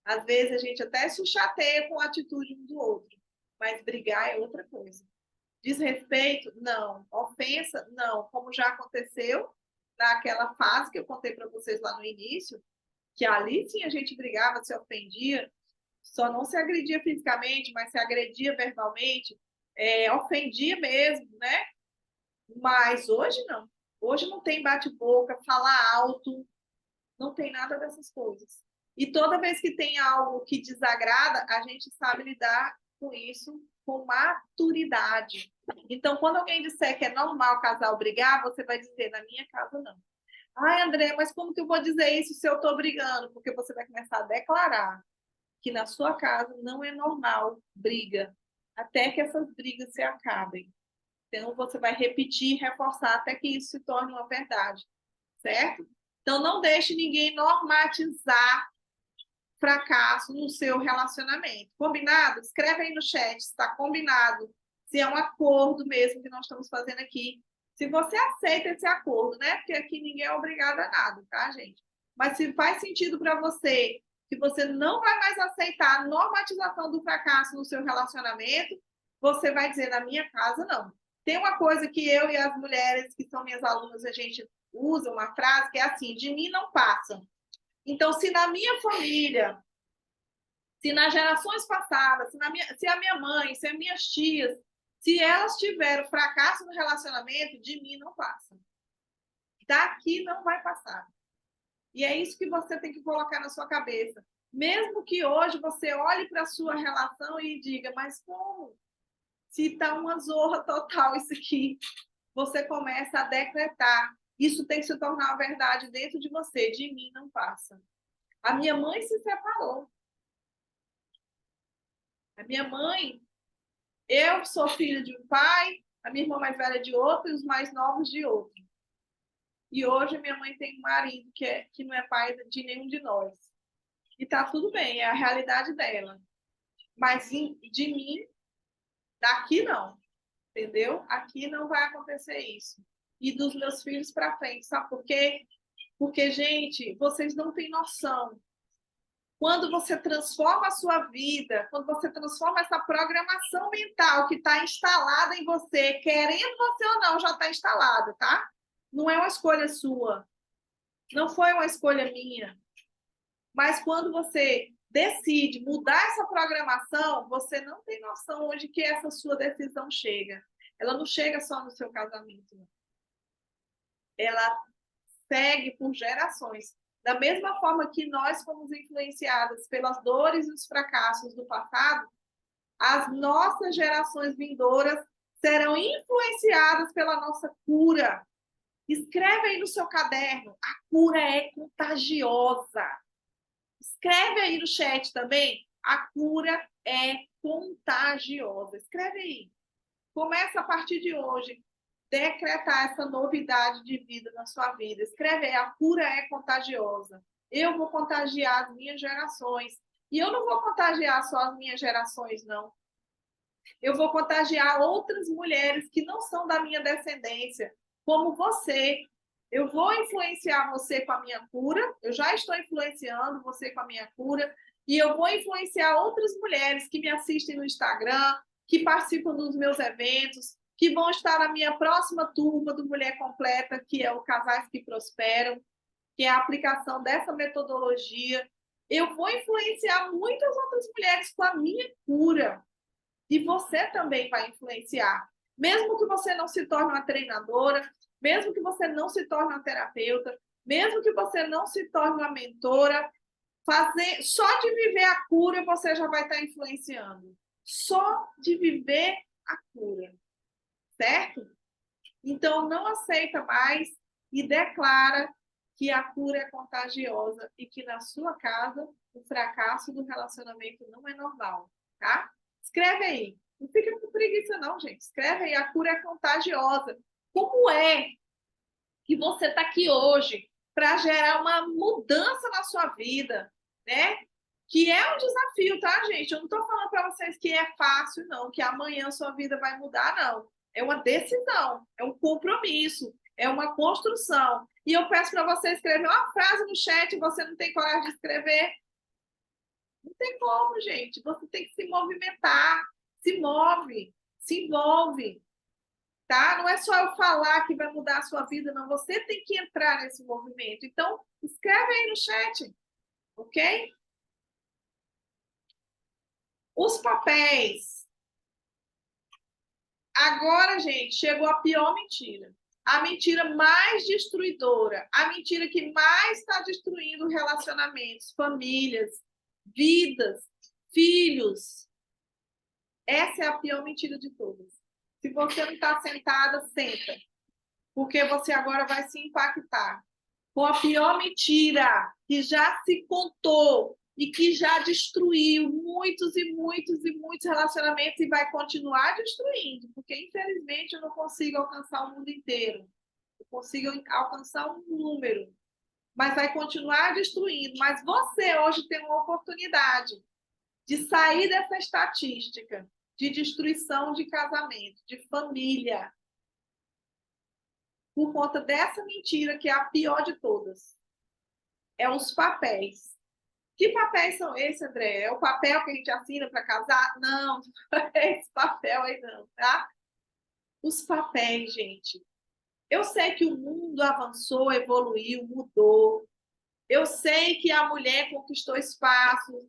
[SPEAKER 1] Às vezes a gente até se chateia com a atitude um do outro. Mas brigar é outra coisa. Desrespeito? Não. Ofensa? Não. Como já aconteceu naquela fase que eu contei para vocês lá no início, que ali sim a gente brigava, se ofendia, só não se agredia fisicamente, mas se agredia verbalmente, ofendia mesmo, né? Mas hoje não. Hoje não tem bate-boca, falar alto, não tem nada dessas coisas. E toda vez que tem algo que desagrada, a gente sabe lidar com isso com maturidade. Então, quando alguém disser que é normal o casal brigar, você vai dizer, na minha casa não. André, mas como que eu vou dizer isso se eu estou brigando? Porque você vai começar a declarar que na sua casa não é normal briga, até que essas brigas se acabem. Então, você vai repetir, reforçar até que isso se torne uma verdade, certo? Então, não deixe ninguém normatizar fracasso no seu relacionamento. Combinado? Escreve aí no chat se está combinado, se é um acordo mesmo que nós estamos fazendo aqui. Se você aceita esse acordo, né? Porque aqui ninguém é obrigado a nada, tá, gente? Mas se faz sentido para você que você não vai mais aceitar a normatização do fracasso no seu relacionamento, você vai dizer, na minha casa, não. Tem uma coisa que eu e as mulheres que são minhas alunas, a gente usa uma frase que é assim, de mim não passam. Então, se na minha família, se nas gerações passadas, se a minha mãe, se as minhas tias, se elas tiveram fracasso no relacionamento, de mim não passa. Daqui não vai passar. E é isso que você tem que colocar na sua cabeça. Mesmo que hoje você olhe para a sua relação e diga, mas como? Se está uma zorra total isso aqui, você começa a decretar. Isso tem que se tornar uma verdade dentro de você. De mim não passa. A minha mãe se separou. A minha mãe, eu sou filha de um pai, a minha irmã mais velha de outro e os mais novos de outro. E hoje minha mãe tem um marido que não é pai de nenhum de nós. E tá tudo bem, é a realidade dela. Mas de mim, daqui não. Entendeu? Aqui não vai acontecer isso. E dos meus filhos para frente, sabe por quê? Porque, gente, vocês não têm noção. Quando você transforma a sua vida, quando você transforma essa programação mental que está instalada em você, querendo você ou não, já está instalada, tá? Não é uma escolha sua. Não foi uma escolha minha. Mas quando você decide mudar essa programação, você não tem noção onde que essa sua decisão chega. Ela não chega só no seu casamento. Ela segue por gerações. Da mesma forma que nós fomos influenciadas pelas dores e os fracassos do passado, as nossas gerações vindouras serão influenciadas pela nossa cura. Escreve aí no seu caderno, a cura é contagiosa. Escreve aí no chat também, a cura é contagiosa. Escreve aí. Começa a partir de hoje. decretar essa novidade de vida na sua vida. Escreve aí, a cura é contagiosa. Eu vou contagiar as minhas gerações. E eu não vou contagiar só as minhas gerações, não. Eu vou contagiar outras mulheres que não são da minha descendência, como você. Eu vou influenciar você com a minha cura, eu já estou influenciando você com a minha cura, e eu vou influenciar outras mulheres que me assistem no Instagram, que participam dos meus eventos, que vão estar na minha próxima turma do Mulher Completa, que é o Casais que Prosperam, que é a aplicação dessa metodologia. Eu vou influenciar muitas outras mulheres com a minha cura. E você também vai influenciar. Mesmo que você não se torne uma treinadora, mesmo que você não se torne uma terapeuta, mesmo que você não se torne uma mentora, só de viver a cura você já vai estar influenciando. Só de viver a cura. Certo? Então, não aceita mais e declara que a cura é contagiosa e que na sua casa o fracasso do relacionamento não é normal, tá? Escreve aí. Não fica com preguiça não, gente. Escreve aí, a cura é contagiosa. Como é que você está aqui hoje para gerar uma mudança na sua vida, né? Que é um desafio, tá, gente? Eu não estou falando para vocês que é fácil, não, que amanhã a sua vida vai mudar, não. É uma decisão, é um compromisso, é uma construção. E eu peço para você escrever uma frase no chat e você não tem coragem de escrever. Não tem como, gente. Você tem que se movimentar. Se move, se envolve. Tá? Não é só eu falar que vai mudar a sua vida, não. Você tem que entrar nesse movimento. Então, escreve aí no chat, ok? Os papéis. Agora, gente, chegou a pior mentira. A mentira mais destruidora. A mentira que mais está destruindo relacionamentos, famílias, vidas, filhos. Essa é a pior mentira de todas. Se você não está sentada, senta. Porque você agora vai se impactar com a pior mentira que já se contou e que já destruiu muitos e muitos e muitos relacionamentos e vai continuar destruindo, porque infelizmente eu não consigo alcançar o mundo inteiro. Eu consigo alcançar um número, mas vai continuar destruindo. Mas você hoje tem uma oportunidade de sair dessa estatística de destruição de casamento, de família, por conta dessa mentira que é a pior de todas. É os papéis. Que papéis são esses, André? É o papel que a gente assina para casar? Não, não é esse papel aí não, tá? Os papéis, gente. Eu sei que o mundo avançou, evoluiu, mudou. Eu sei que a mulher conquistou espaços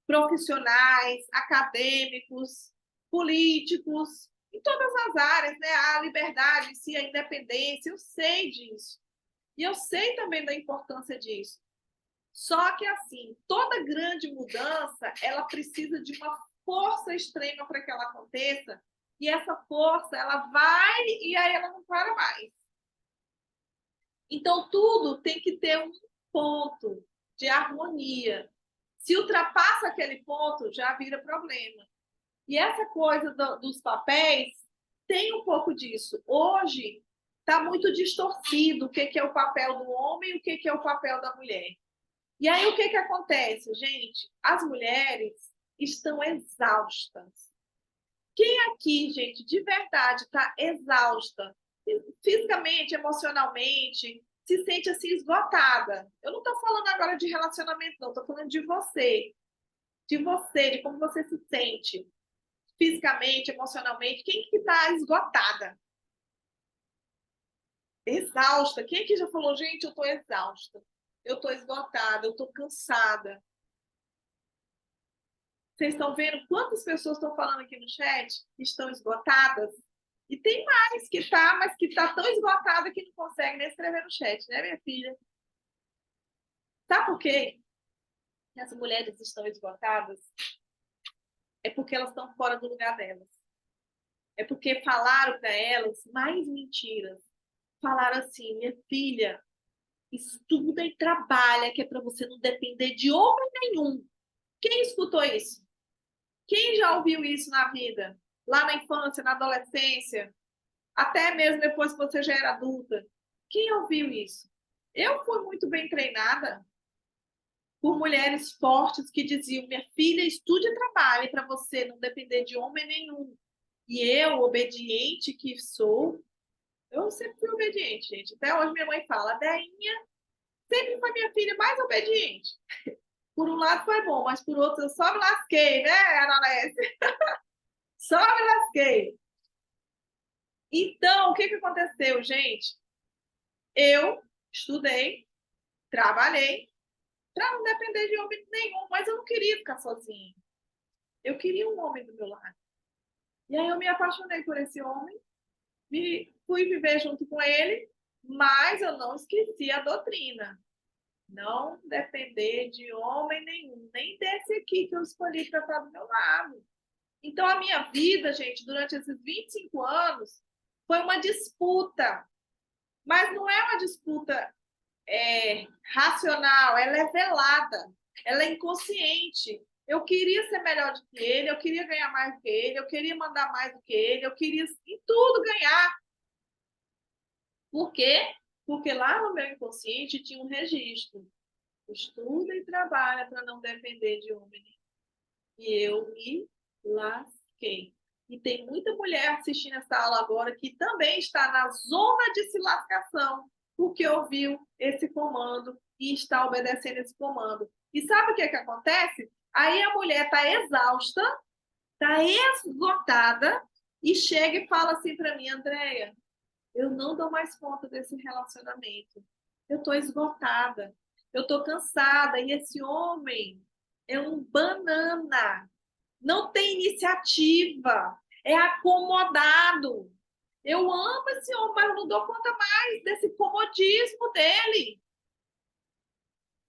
[SPEAKER 1] profissionais, acadêmicos, políticos, em todas as áreas, né? A liberdade, sim, a independência, eu sei disso. E eu sei também da importância disso. Só que, assim, toda grande mudança, ela precisa de uma força extrema para que ela aconteça, e essa força, ela vai e aí ela não para mais. Então, tudo tem que ter um ponto de harmonia. Se ultrapassa aquele ponto, já vira problema. E essa coisa dos papéis tem um pouco disso. Hoje, está muito distorcido o que é o papel do homem e o que é o papel da mulher. E aí, o que acontece, gente? As mulheres estão exaustas. Quem aqui, gente, de verdade está exausta, fisicamente, emocionalmente, se sente assim esgotada? Eu não estou falando agora de relacionamento, não. Estou falando de você. De você, de como você se sente fisicamente, emocionalmente. Quem que está esgotada? Exausta. Quem aqui já falou, gente, eu estou exausta? Eu estou esgotada, eu estou cansada. Vocês estão vendo quantas pessoas estão falando aqui no chat que estão esgotadas? E tem mais que tá, mas que tá tão esgotada que não consegue nem escrever no chat, né, minha filha? Sabe por quê que as mulheres estão esgotadas? É porque elas estão fora do lugar delas. É porque falaram para elas mais mentiras. Falaram assim, minha filha, estuda e trabalha, que é para você não depender de homem nenhum. Quem escutou isso? Quem já ouviu isso na vida? Lá na infância, na adolescência? até mesmo depois que você já era adulta. Quem ouviu isso? Eu fui muito bem treinada por mulheres fortes que diziam: minha filha, estude e trabalhe para você não depender de homem nenhum. E eu, obediente que sou, eu sempre fui obediente, gente. Até hoje minha mãe fala: a Deinha sempre foi minha filha mais obediente. Por um lado foi bom, mas por outro eu só me lasquei, né, Analécia? Só me lasquei. Então, o que aconteceu, gente? Eu estudei, trabalhei, para não depender de homem nenhum, mas eu não queria ficar sozinha. Eu queria um homem do meu lado. E aí eu me apaixonei por esse homem, fui viver junto com ele, mas eu não esqueci a doutrina. Não depender de homem nenhum, nem desse aqui que eu escolhi para estar do meu lado. Então, a minha vida, gente, durante esses 25 anos, foi uma disputa. Mas não é uma disputa racional, ela é velada, ela é inconsciente. Eu queria ser melhor do que ele, eu queria ganhar mais do que ele, eu queria mandar mais do que ele, eu queria em tudo ganhar. Por quê? Porque lá no meu inconsciente tinha um registro. Estuda e trabalha para não depender de homem. E eu me lasquei. E tem muita mulher assistindo essa aula agora que também está na zona de se lascação, porque ouviu esse comando e está obedecendo esse comando. E sabe o que acontece? Aí a mulher está exausta, está esgotada, e chega e fala assim para mim: Andréia, eu não dou mais conta desse relacionamento. Eu estou esgotada, eu estou cansada, e esse homem é um banana, não tem iniciativa, é acomodado. Eu amo esse homem, mas eu não dou conta mais desse comodismo dele.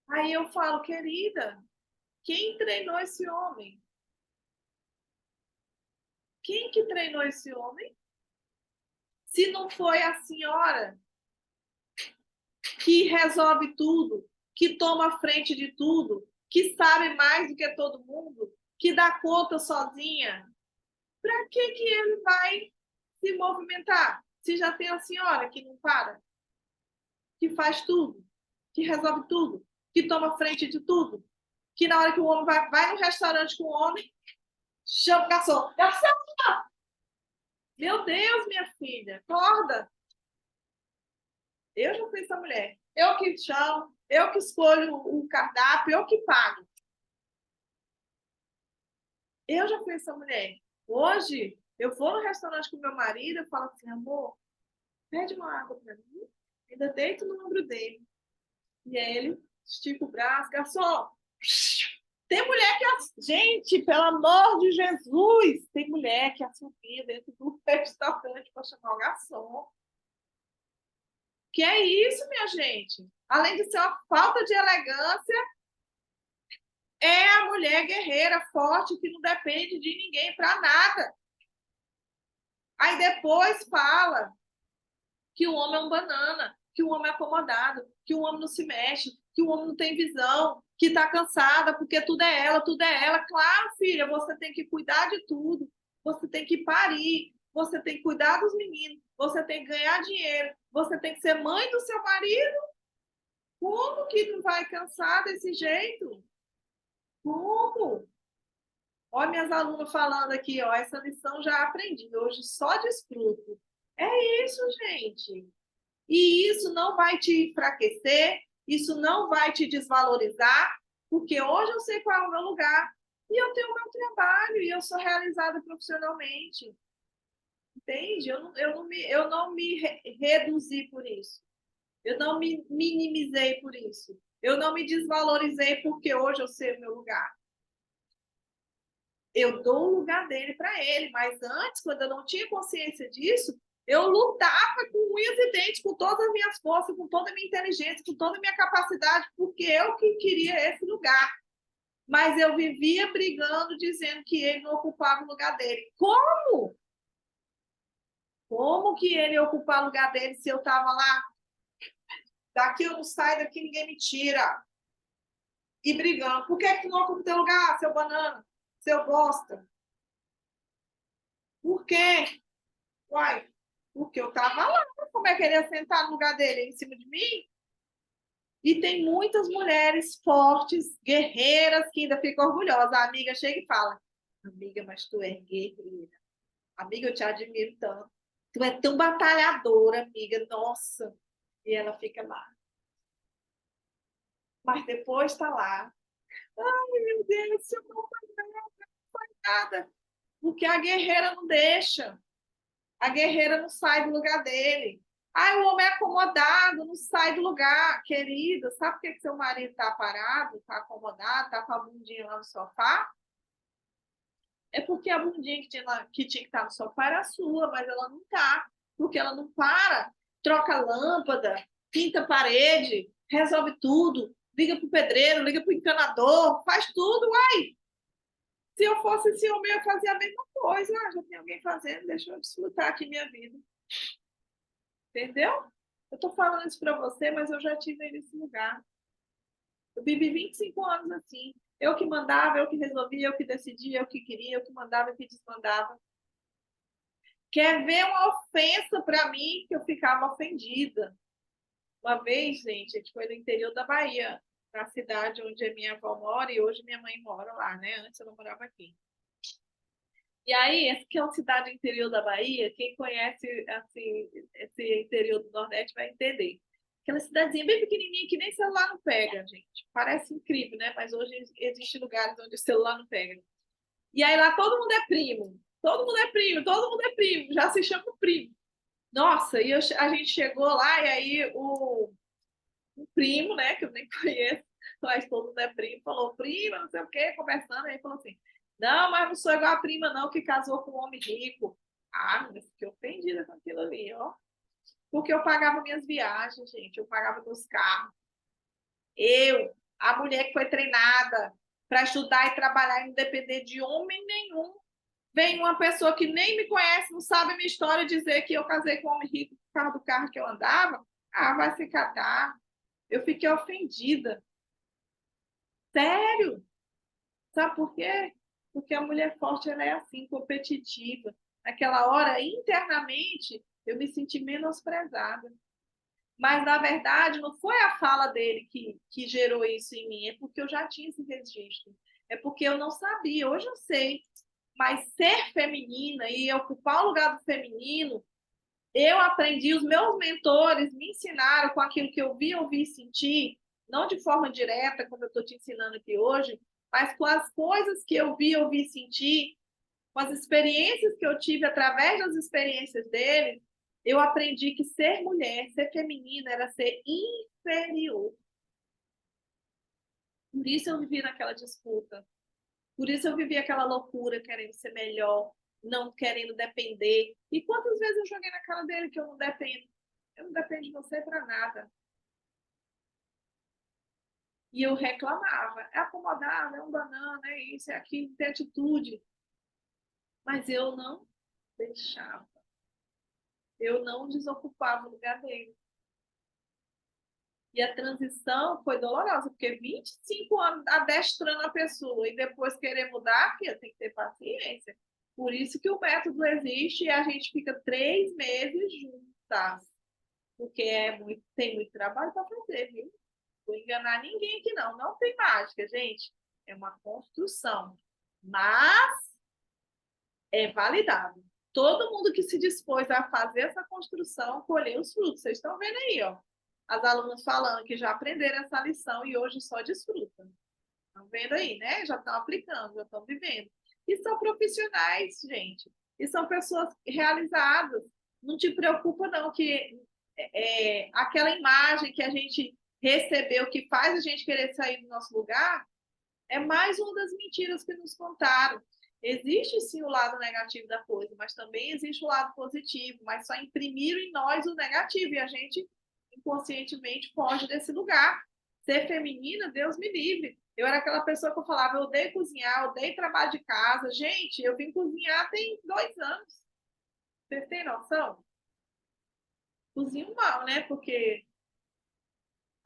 [SPEAKER 1] Aí eu falo: querida, quem treinou esse homem? Quem que treinou esse homem? Se não foi a senhora que resolve tudo, que toma frente de tudo, que sabe mais do que todo mundo, que dá conta sozinha, para que ele vai se movimentar? Se já tem a senhora que não para, que faz tudo, que resolve tudo, que toma frente de tudo, que na hora que o homem vai no restaurante com o homem, chama o garçom: garçom! Meu Deus, minha filha, acorda! Eu já fui essa mulher. Eu que chamo, eu que escolho o cardápio, eu que pago. Eu já fui essa mulher. Hoje, eu vou no restaurante com meu marido, eu falo assim: amor, pede uma água para mim, ainda deito no ombro dele. E aí ele estica o braço: garçom. Tem mulher que... Gente, pelo amor de Jesus, tem mulher que assobia dentro do restaurante para chamar o garçom. Que é isso, minha gente? Além de ser uma falta de elegância, é a mulher guerreira, forte, que não depende de ninguém para nada. Aí depois fala que o homem é um banana, que o homem é acomodado, que o homem não se mexe, que o homem não tem visão, que está cansada porque tudo é ela, tudo é ela. Claro, filha, você tem que cuidar de tudo. Você tem que parir, você tem que cuidar dos meninos, você tem que ganhar dinheiro, você tem que ser mãe do seu marido. Como que não vai cansar desse jeito? Como? Olha minhas alunas falando aqui, ó, essa lição já aprendi, hoje só desfruto. É isso, gente. E isso não vai te enfraquecer, isso não vai te desvalorizar, porque hoje eu sei qual é o meu lugar, e eu tenho o meu trabalho, e eu sou realizada profissionalmente. Entende? Eu não me reduzi por isso. Eu não me minimizei por isso. Eu não me desvalorizei porque hoje eu sei o meu lugar. Eu dou o lugar dele para ele, mas antes, quando eu não tinha consciência disso, eu lutava com unhas e dentes, com todas as minhas forças, com toda a minha inteligência, com toda a minha capacidade, porque eu que queria esse lugar. Mas eu vivia brigando, dizendo que ele não ocupava o lugar dele. Como? Como que ele ia ocupar o lugar dele se eu estava lá? Daqui eu não saio, daqui ninguém me tira. E brigando. Por que tu não ocupa o teu lugar, seu banana? Seu bosta? Por quê? Uai, porque eu estava lá. Como é que ele ia sentar no lugar dele, em cima de mim? E tem muitas mulheres fortes, guerreiras, que ainda ficam orgulhosas. A amiga chega e fala: amiga, mas tu é guerreira. Amiga, eu te admiro tanto. Tu é tão batalhadora, amiga. Nossa. E ela fica lá. Mas depois está lá. Ai, meu Deus, eu não faz nada. Porque a guerreira não deixa. A guerreira não sai do lugar dele. Ai, o homem é acomodado, não sai do lugar. Querida, sabe por que seu marido está parado, está acomodado, está com a bundinha lá no sofá? É porque a bundinha que tinha que estar no sofá era sua, mas ela não está. Porque ela não para, troca lâmpada, pinta parede, resolve tudo, liga para o pedreiro, liga para o encanador, faz tudo. Uai, se eu fosse esse homem, eu ia fazer a mesma coisa. Ah, já tem alguém fazendo, deixa eu desfrutar aqui minha vida. Entendeu? Eu estou falando isso para você, mas eu já tive nesse lugar. Eu vivi 25 anos assim. Eu que mandava, eu que resolvia, eu que decidia, eu que queria, eu que mandava, eu que desmandava. Quer ver uma ofensa para mim que eu ficava ofendida? Uma vez, gente, a gente foi no interior da Bahia, na cidade onde a minha avó mora e hoje minha mãe mora lá, né? Antes eu não morava aqui. E aí, essa que é uma cidade interior da Bahia, quem conhece assim, esse interior do Nordeste vai entender. Aquela cidadezinha bem pequenininha que nem celular não pega, gente. Parece incrível, né? Mas hoje existem lugares onde o celular não pega. E aí lá todo mundo é primo. Todo mundo é primo, todo mundo é primo. Já se chama primo. Nossa, a gente chegou lá e aí o primo, né, que eu nem conheço, mas todo mundo é primo, falou, prima, não sei o quê, conversando, aí falou assim, não, mas não sou igual a prima, não, que casou com um homem rico. Ah, mas fiquei ofendida com aquilo ali, ó. Porque eu pagava minhas viagens, gente, eu pagava meus carros. Eu, a mulher que foi treinada para estudar e trabalhar e não depender de homem nenhum, vem uma pessoa que nem me conhece, não sabe a minha história, dizer que eu casei com um homem rico por causa do carro que eu andava. Ah, vai se catar. Eu fiquei ofendida. Sério? Sabe por quê? Porque a mulher forte ela é assim, competitiva. Naquela hora, internamente, eu me senti menosprezada. Mas, na verdade, não foi a fala dele que gerou isso em mim, é porque eu já tinha esse registro. É porque eu não sabia, hoje eu sei. Mas ser feminina e ocupar o lugar do feminino, eu aprendi, os meus mentores me ensinaram com aquilo que eu vi, ouvi e senti, não de forma direta, como eu estou te ensinando aqui hoje, mas com as coisas que eu vi, ouvi e senti, com as experiências que eu tive através das experiências deles, eu aprendi que ser mulher, ser feminina, era ser inferior. Por isso eu vivi naquela disputa. Por isso eu vivi aquela loucura, querendo ser melhor, não querendo depender. E quantas vezes eu joguei na cara dele que eu não dependo? Eu não dependo de você para nada. E eu reclamava. É acomodado, é um banana, é isso, é aquilo, tem atitude. Mas eu não deixava. Eu não desocupava o lugar dele. E a transição foi dolorosa, porque 25 anos adestrando a pessoa e depois querer mudar, filha, tem que ter paciência. Por isso que o método existe e a gente fica 3 meses juntas, porque tem muito trabalho para fazer, viu? Não vou enganar ninguém aqui, não. Não tem mágica, gente. É uma construção. Mas é validado. Todo mundo que se dispôs a fazer essa construção colheu os frutos. Vocês estão vendo aí, ó. As alunas falando que já aprenderam essa lição e hoje só desfrutam. Estão vendo aí, né? Já estão aplicando, já estão vivendo. E são profissionais, gente. E são pessoas realizadas. Não te preocupa, não, que aquela imagem que a gente recebeu, que faz a gente querer sair do nosso lugar, é mais uma das mentiras que nos contaram. Existe sim o lado negativo da coisa, mas também existe o lado positivo, mas só imprimiram em nós o negativo e a gente inconscientemente foge desse lugar. Ser feminina, Deus me livre. Eu era aquela pessoa que eu falava, eu odeio cozinhar, eu odeio trabalho de casa. Gente, eu vim cozinhar tem 2 anos. Vocês têm noção? Cozinho mal, né? Porque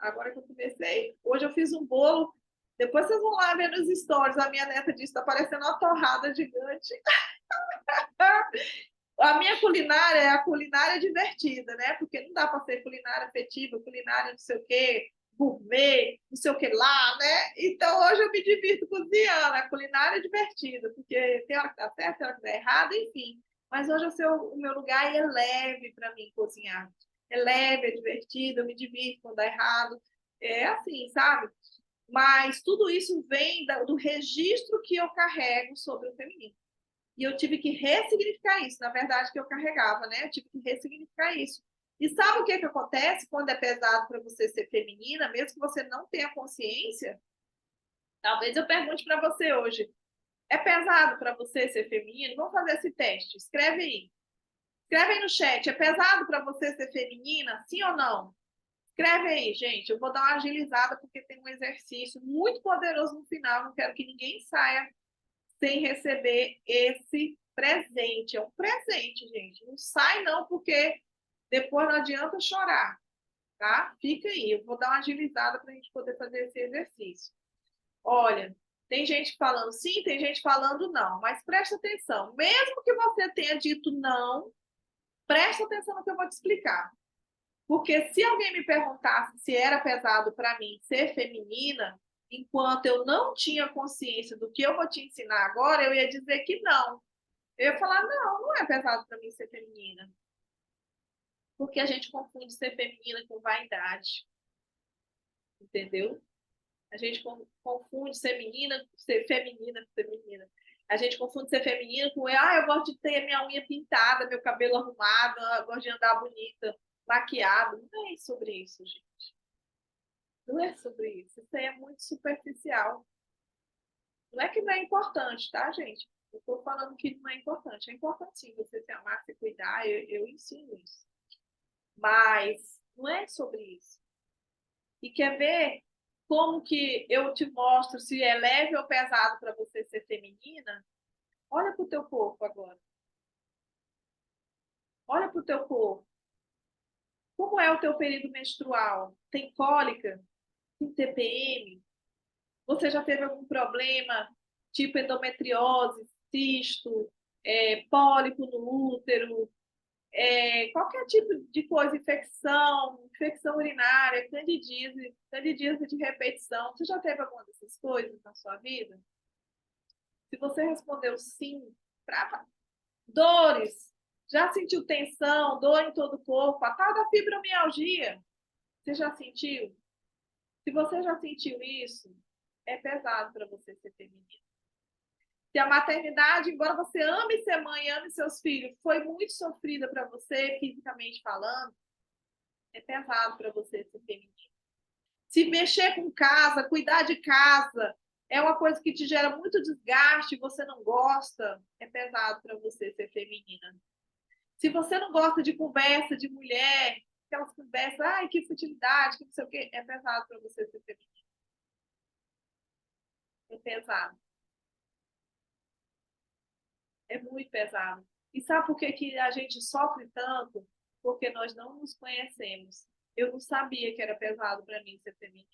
[SPEAKER 1] agora que eu comecei, hoje eu fiz um bolo. Depois vocês vão lá ver nos stories. A minha neta disse: está parecendo uma torrada gigante. A minha culinária é a culinária divertida, né? Porque não dá para ser culinária afetiva, culinária não sei o quê, gourmet, não sei o que lá, né? Então hoje eu me divirto cozinhando, a culinária é divertida, porque tem hora que dá certo, tem hora que dá errado, enfim. Mas hoje o meu lugar é leve para mim cozinhar. É leve, é divertido, eu me divirto quando dá errado. É assim, sabe? Mas tudo isso vem do registro que eu carrego sobre o feminino. E eu tive que ressignificar isso, na verdade, que eu carregava, né? Eu tive que ressignificar isso. E sabe o que, que acontece quando é pesado para você ser feminina, mesmo que você não tenha consciência? Talvez eu pergunte para você hoje: é pesado para você ser feminino? Vamos fazer esse teste. Escreve aí. Escreve aí no chat. É pesado para você ser feminina? Sim ou não? Escreve aí, gente. Eu vou dar uma agilizada porque tem um exercício muito poderoso no final. Não quero que ninguém saia sem receber esse presente. É um presente, gente. Não sai, não, porque depois não adianta chorar, tá? Fica aí. Eu vou dar uma agilizada para a gente poder fazer esse exercício. Olha, tem gente falando sim, tem gente falando não, mas presta atenção. Mesmo que você tenha dito não, presta atenção no que eu vou te explicar. Porque se alguém me perguntasse se era pesado para mim ser feminina, enquanto eu não tinha consciência do que eu vou te ensinar agora, eu ia dizer que não. Eu ia falar, não, não é pesado para mim ser feminina. Porque a gente confunde ser feminina com vaidade. Entendeu? A gente confunde ser menina, ser feminina, ser menina. A gente confunde ser feminina com, eu gosto de ter minha unha pintada, meu cabelo arrumado, eu gosto de andar bonita, maquiado. Não é sobre isso, gente. Não é sobre isso. Isso aí é muito superficial. Não é que não é importante, tá, gente? Eu estou falando que não é importante. É importante sim você se amar, se cuidar, eu ensino isso. Mas não é sobre isso. E quer ver como que eu te mostro se é leve ou pesado para você ser feminina? Olha para o teu corpo agora. Olha para o teu corpo. Como é o teu período menstrual? Tem cólica? Tem TPM? Você já teve algum problema, tipo endometriose, cisto, pólipo no útero, qualquer tipo de coisa, infecção urinária, candidíase de repetição? Você já teve alguma dessas coisas na sua vida? Se você respondeu sim, para dores, já sentiu tensão, dor em todo o corpo, a tal da fibromialgia, você já sentiu? Se você já sentiu isso, é pesado para você ser feminino. Se a maternidade, embora você ame ser mãe, ame seus filhos, foi muito sofrida para você, fisicamente falando, é pesado para você ser feminino. Se mexer com casa, cuidar de casa, é uma coisa que te gera muito desgaste, você não gosta, é pesado para você ser feminina. Se você não gosta de conversa de mulher, aquelas conversas, ai, que futilidade, que não sei o quê, é pesado para você ser feminina. É pesado. É muito pesado. E sabe por que, que a gente sofre tanto? Porque nós não nos conhecemos. Eu não sabia que era pesado para mim ser feminina.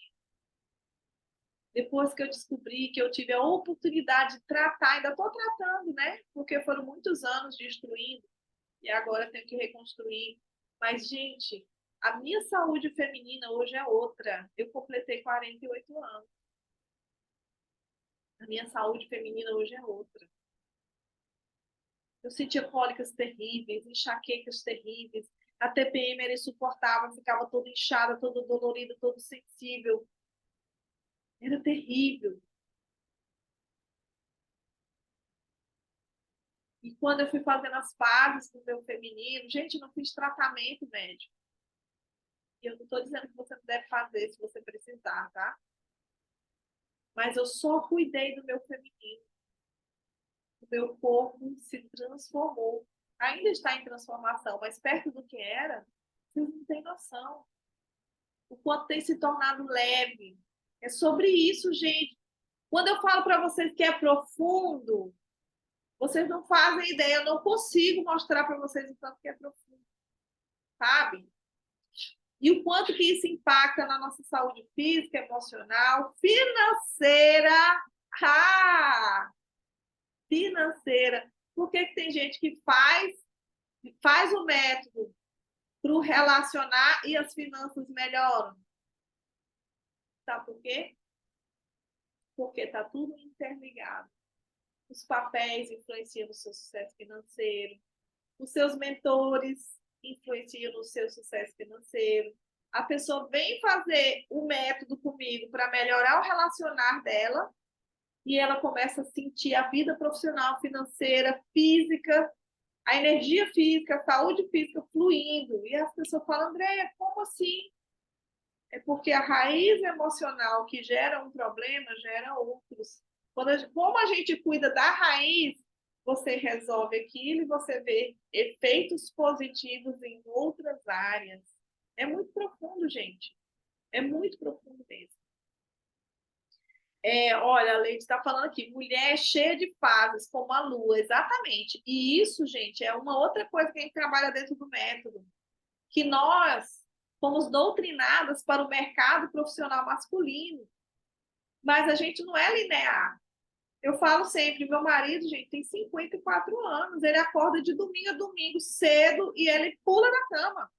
[SPEAKER 1] Depois que eu descobri que eu tive a oportunidade de tratar, ainda estou tratando, né? Porque foram muitos anos destruindo e agora tenho que reconstruir. Mas, gente, a minha saúde feminina hoje é outra. Eu completei 48 anos. A minha saúde feminina hoje é outra. Eu sentia cólicas terríveis, enxaquecas terríveis. A TPM era insuportável, ficava toda inchada, toda dolorida, todo sensível. Era terrível. E quando eu fui fazendo as pazes do meu feminino, gente, eu não fiz tratamento médico. E eu não estou dizendo que você não deve fazer se você precisar, tá? Mas eu só cuidei do meu feminino. O meu corpo se transformou. Ainda está em transformação, mas perto do que era, vocês não têm noção. O quanto tem se tornado leve. É sobre isso, gente. Quando eu falo para vocês que é profundo, vocês não fazem ideia. Eu não consigo mostrar para vocês o tanto que é profundo, sabe? E o quanto que isso impacta na nossa saúde física, emocional, financeira. Ah! Financeira. Por que, que tem gente que faz faz o método para o relacionar e as finanças melhoram. Sabe por quê? Porque está tudo interligado. Os papéis influenciam no seu sucesso financeiro, os seus mentores influenciam no seu sucesso financeiro. A pessoa vem fazer o método comigo para melhorar o relacionar dela e ela começa a sentir a vida profissional, financeira, física, a energia física, a saúde física fluindo. E as pessoas falam, Andréia, como assim? É porque a raiz emocional que gera um problema gera outros. Como a gente cuida da raiz, você resolve aquilo e você vê efeitos positivos em outras áreas. É muito profundo, gente. É muito profundo mesmo. Olha, a Leite está falando aqui, mulher cheia de fases, como a lua, exatamente. E isso, gente, é uma outra coisa que a gente trabalha dentro do método, que nós fomos doutrinadas para o mercado profissional masculino, mas a gente não é linear. Eu falo sempre, meu marido, gente, tem 54 anos, ele acorda de domingo a domingo cedo e ele pula na cama.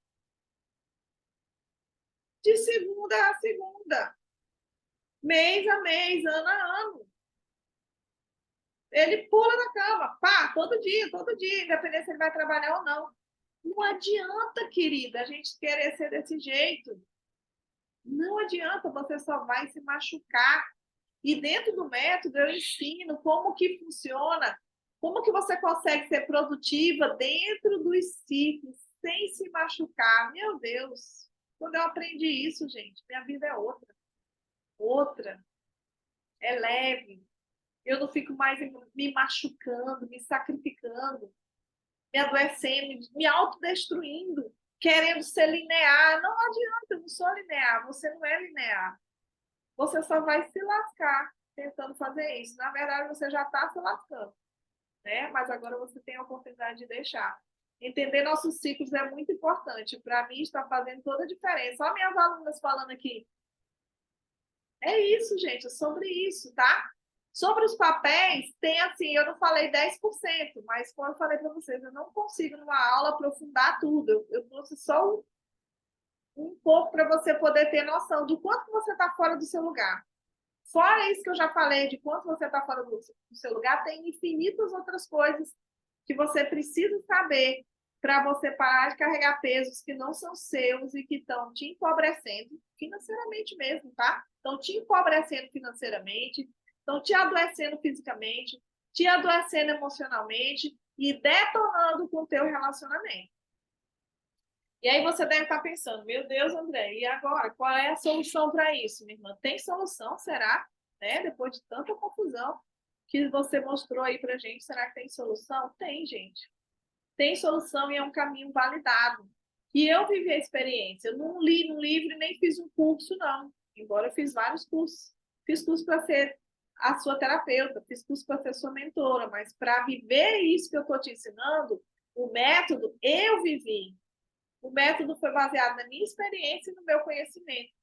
[SPEAKER 1] De segunda a segunda, mês a mês, ano a ano. Ele pula na cama, pá, todo dia, independente se ele vai trabalhar ou não. Não adianta, querida, a gente querer ser desse jeito. Não adianta, você só vai se machucar. E dentro do método eu ensino como que funciona, como que você consegue ser produtiva dentro dos ciclos, sem se machucar. Meu Deus, quando eu aprendi isso, gente, minha vida é outra. Outra. É leve. Eu não fico mais me machucando, me sacrificando, me adoecendo, me autodestruindo, querendo ser linear. Não adianta, eu não sou linear, você não é linear. Você só vai se lascar tentando fazer isso. Na verdade, você já está se lascando, né? Mas agora você tem a oportunidade de deixar. Entender nossos ciclos é muito importante. Para mim, está fazendo toda a diferença. Olha minhas alunas falando aqui. É isso, gente, é sobre isso, tá? Sobre os papéis, tem assim, eu não falei 10%, mas como eu falei para vocês, eu não consigo numa aula aprofundar tudo. Eu trouxe só um pouco para você poder ter noção do quanto você está fora do seu lugar. Fora isso que eu já falei, de quanto você está fora do seu lugar, tem infinitas outras coisas que você precisa saber para você parar de carregar pesos que não são seus e que estão te empobrecendo financeiramente mesmo, tá? Estão te empobrecendo financeiramente, estão te adoecendo fisicamente, te adoecendo emocionalmente e detonando com o teu relacionamento. E aí você deve estar pensando, meu Deus, André, e agora? Qual é a solução para isso, minha irmã? Tem solução, será? Né? Depois de tanta confusão que você mostrou aí para gente, será que tem solução? Tem, gente. Tem solução e é um caminho validado. E eu vivi a experiência. Eu não li no livro e nem fiz um curso, não. Embora eu fiz vários cursos. Fiz curso para ser a sua terapeuta, fiz curso para ser sua mentora, mas para viver isso que eu estou te ensinando, o método eu vivi. O método foi baseado na minha experiência e no meu conhecimento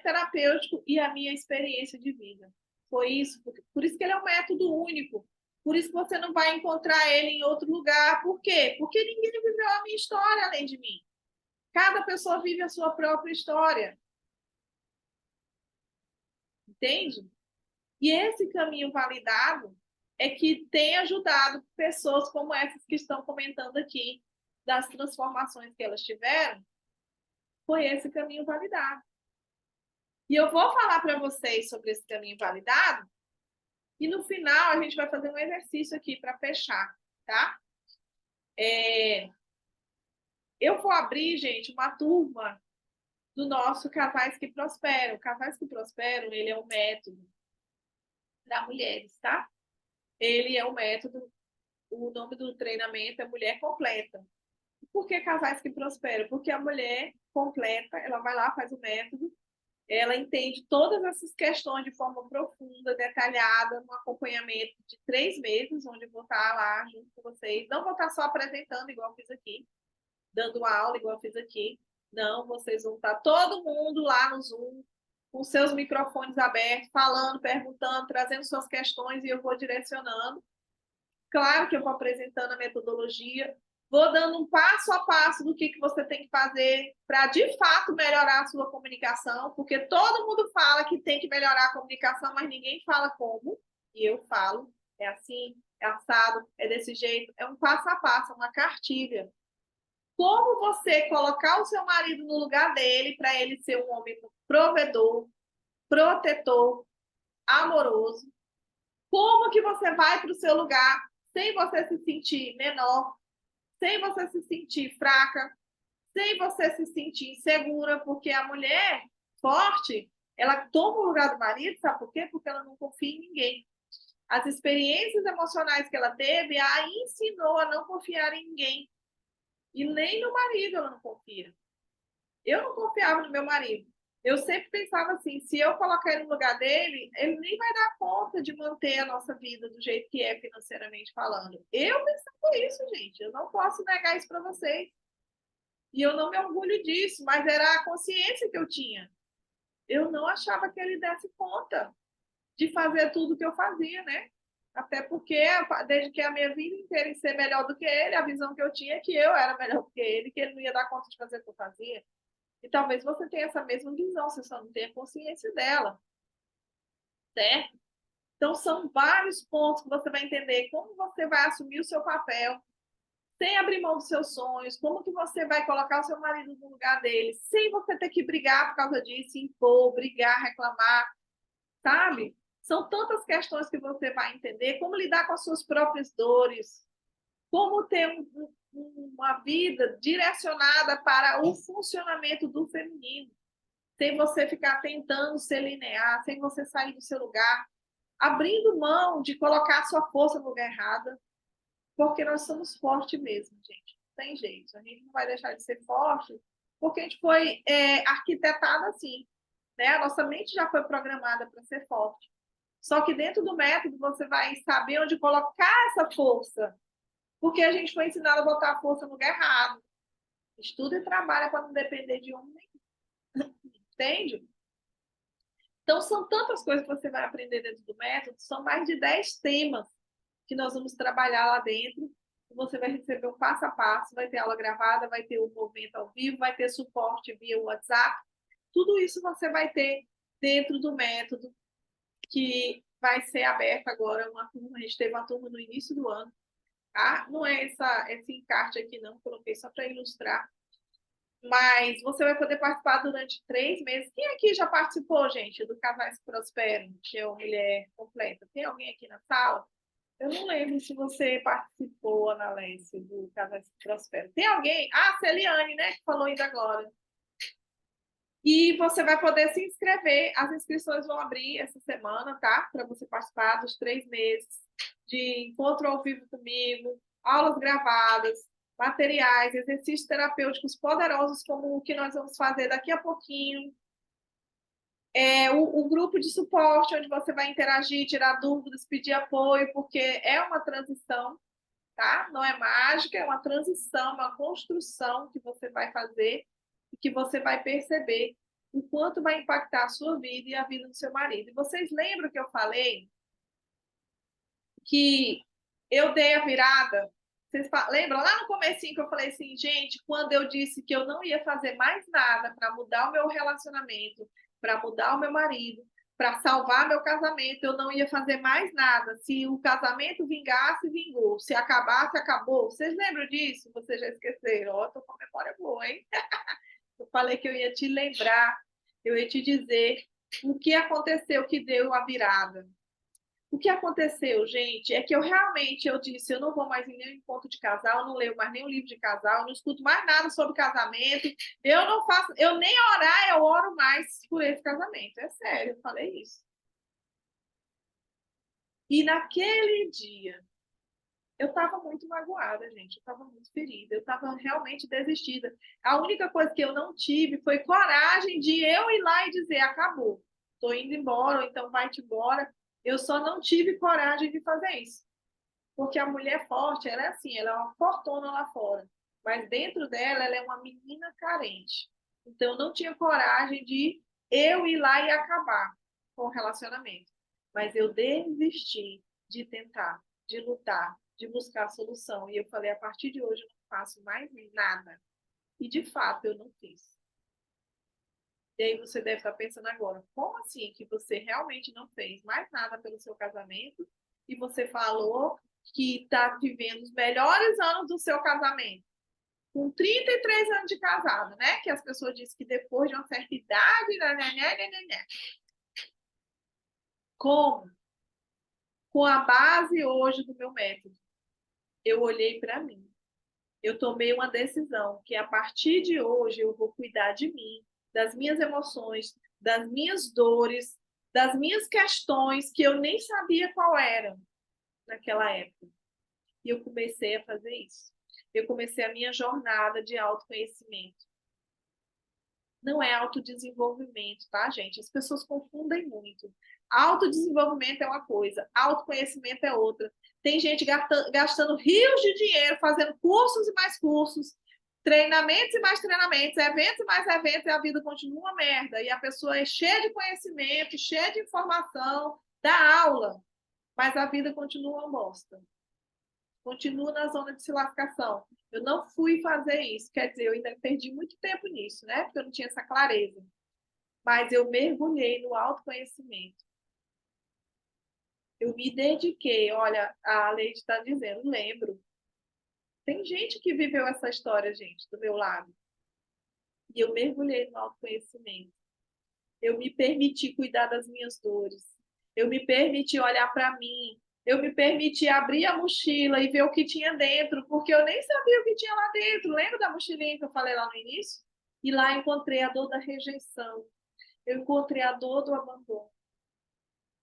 [SPEAKER 1] terapêutico e a minha experiência de vida. Foi isso, por isso que ele é um método único. Por isso que você não vai encontrar ele em outro lugar. Por quê? Porque ninguém viveu a minha história além de mim. Cada pessoa vive a sua própria história. Entende? E esse caminho validado é que tem ajudado pessoas como essas que estão comentando aqui, das transformações que elas tiveram, foi esse caminho validado. E eu vou falar para vocês sobre esse caminho validado e no final a gente vai fazer um exercício aqui para fechar, tá? Eu vou abrir, gente, uma turma do nosso Casais que Prosperam. Casais que Prosperam, ele é um método para mulheres, tá? Ele é um método, o nome do treinamento é Mulher Completa. Por que Casais que Prosperam? Porque a mulher completa, ela vai lá, faz o método, ela entende todas essas questões de forma profunda, detalhada, um acompanhamento de 3 meses, onde eu vou estar lá junto com vocês. Não vou estar só apresentando, igual eu fiz aqui, dando uma aula, igual eu fiz aqui. Não, vocês vão estar todo mundo lá no Zoom, com seus microfones abertos, falando, perguntando, trazendo suas questões e eu vou direcionando. Claro que eu vou apresentando a metodologia, vou dando um passo a passo do que você tem que fazer para, de fato, melhorar a sua comunicação, porque todo mundo fala que tem que melhorar a comunicação, mas ninguém fala como. E eu falo, é assim, é assado, é desse jeito, é um passo a passo, uma cartilha. Como você colocar o seu marido no lugar dele para ele ser um homem provedor, protetor, amoroso. Como que você vai para o seu lugar sem você se sentir menor, sem você se sentir fraca, sem você se sentir insegura, porque a mulher forte, ela toma o lugar do marido, sabe por quê? Porque ela não confia em ninguém. As experiências emocionais que ela teve a ensinou a não confiar em ninguém. E nem no marido ela não confia. Eu não confiava no meu marido. Eu sempre pensava assim, se eu colocar ele no lugar dele, ele nem vai dar conta de manter a nossa vida do jeito que é financeiramente falando. Eu pensava isso, gente. Eu não posso negar isso para vocês. E eu não me orgulho disso, mas era a consciência que eu tinha. Eu não achava que ele desse conta de fazer tudo que eu fazia, né? Até porque, desde que a minha vida inteira em ser melhor do que ele, a visão que eu tinha é que eu era melhor do que ele não ia dar conta de fazer o que eu fazia. E talvez você tenha essa mesma visão, você só não tenha consciência dela, certo? Então, são vários pontos que você vai entender como você vai assumir o seu papel, sem abrir mão dos seus sonhos, como que você vai colocar o seu marido no lugar dele, sem você ter que brigar por causa disso, impor, brigar, reclamar, sabe? São tantas questões que você vai entender, como lidar com as suas próprias dores, como ter uma vida direcionada para o funcionamento do feminino, sem você ficar tentando ser linear, sem você sair do seu lugar, abrindo mão de colocar a sua força no lugar errado, porque nós somos fortes mesmo, gente. Não tem jeito. A gente não vai deixar de ser forte, porque a gente foi arquitetado assim. Né? A nossa mente já foi programada para ser forte. Só que dentro do método você vai saber onde colocar essa força, porque a gente foi ensinado a botar a força no lugar errado. Estuda e trabalha para não depender de um, entende? Então, são tantas coisas que você vai aprender dentro do método, são mais de 10 temas que nós vamos trabalhar lá dentro. Você vai receber um passo a passo, vai ter aula gravada, vai ter o movimento ao vivo, vai ter suporte via WhatsApp. Tudo isso você vai ter dentro do método, que vai ser aberto agora uma turma. A gente teve uma turma no início do ano. Tá? Não é esse encarte aqui, não, coloquei só para ilustrar. Mas você vai poder participar durante 3 meses. Quem aqui já participou, gente, do Casais que Prosperam, que é o Mulher Completa? Tem alguém aqui na sala? Eu não lembro se você participou, Ana Lécia, do Casais que Prosperam. Tem alguém? Ah, Celiane, né, que falou ainda agora. E você vai poder se inscrever. As inscrições vão abrir essa semana, tá? Para você participar dos 3 meses de encontro ao vivo comigo, aulas gravadas, materiais, exercícios terapêuticos poderosos, como o que nós vamos fazer daqui a pouquinho. O grupo de suporte, onde você vai interagir, tirar dúvidas, pedir apoio, porque é uma transição, tá? Não é mágica, é uma transição, uma construção que você vai fazer e que você vai perceber o quanto vai impactar a sua vida e a vida do seu marido. E vocês lembram que eu falei que eu dei a virada? Vocês lembram lá no comecinho que eu falei assim, gente, quando eu disse que eu não ia fazer mais nada para mudar o meu relacionamento, para mudar o meu marido, para salvar meu casamento, eu não ia fazer mais nada. Se o casamento vingasse, vingou. Se acabasse, acabou. Vocês lembram disso? Vocês já esqueceram? Ó, tô com a memória boa, hein? Eu falei que eu ia te lembrar, eu ia te dizer o que aconteceu que deu a virada. O que aconteceu, gente, é que eu disse, eu não vou mais em nenhum encontro de casal, eu não leio mais nenhum livro de casal, eu não escuto mais nada sobre casamento, eu não faço, eu nem orar, eu oro mais por esse casamento. É sério, eu falei isso. E naquele dia, eu estava muito magoada, gente, eu estava muito ferida, eu estava realmente desistida. A única coisa que eu não tive foi coragem de eu ir lá e dizer, acabou, estou indo embora, ou então vai-te embora. Eu só não tive coragem de fazer isso. Porque a mulher forte, ela é assim, ela é uma fortuna lá fora. Mas dentro dela, ela é uma menina carente. Então, eu não tinha coragem de eu ir lá e acabar com o relacionamento. Mas eu desisti de tentar, de lutar, de buscar a solução. E eu falei, a partir de hoje, faço mais nada. E, de fato, eu não fiz. E aí você deve estar pensando agora, como assim que você realmente não fez mais nada pelo seu casamento e você falou que está vivendo os melhores anos do seu casamento? Com 33 anos de casado, né? Que as pessoas dizem que depois de uma certa idade... Né. Como? Com a base hoje do meu método, eu olhei para mim. Eu tomei uma decisão que a partir de hoje eu vou cuidar de mim, das minhas emoções, das minhas dores, das minhas questões que eu nem sabia qual eram naquela época. E eu comecei a fazer isso. Eu comecei a minha jornada de autoconhecimento. Não é autodesenvolvimento, tá, gente? As pessoas confundem muito. Autodesenvolvimento é uma coisa, autoconhecimento é outra. Tem gente gastando rios de dinheiro, fazendo cursos e mais cursos, treinamentos e mais treinamentos, eventos e mais eventos, e a vida continua uma merda. E a pessoa é cheia de conhecimento, cheia de informação, dá aula, mas a vida continua uma bosta. Continua na zona de se lascação. Eu não fui fazer isso, quer dizer, eu ainda perdi muito tempo nisso, né? Porque eu não tinha essa clareza. Mas eu mergulhei no autoconhecimento. Eu me dediquei, olha, a Leide está dizendo, lembro. Tem gente que viveu essa história, gente, do meu lado. E eu mergulhei no autoconhecimento. Eu me permiti cuidar das minhas dores. Eu me permiti olhar para mim. Eu me permiti abrir a mochila e ver o que tinha dentro, porque eu nem sabia o que tinha lá dentro. Lembra da mochilinha que eu falei lá no início? E lá encontrei a dor da rejeição. Eu encontrei a dor do abandono.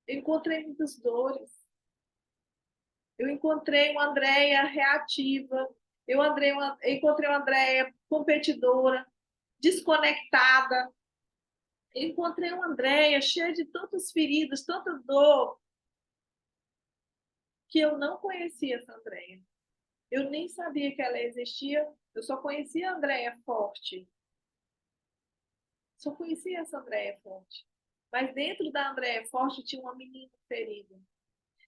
[SPEAKER 1] Eu encontrei muitas dores. Eu encontrei uma Andréia reativa. Encontrei uma Andréia competidora, desconectada. Eu encontrei uma Andréia cheia de tantas feridas, tanta dor, que eu não conhecia essa Andréia. Eu nem sabia que ela existia. Eu só conhecia a Andréia forte. Só conhecia essa Andréia forte. Mas dentro da Andréia forte tinha uma menina ferida.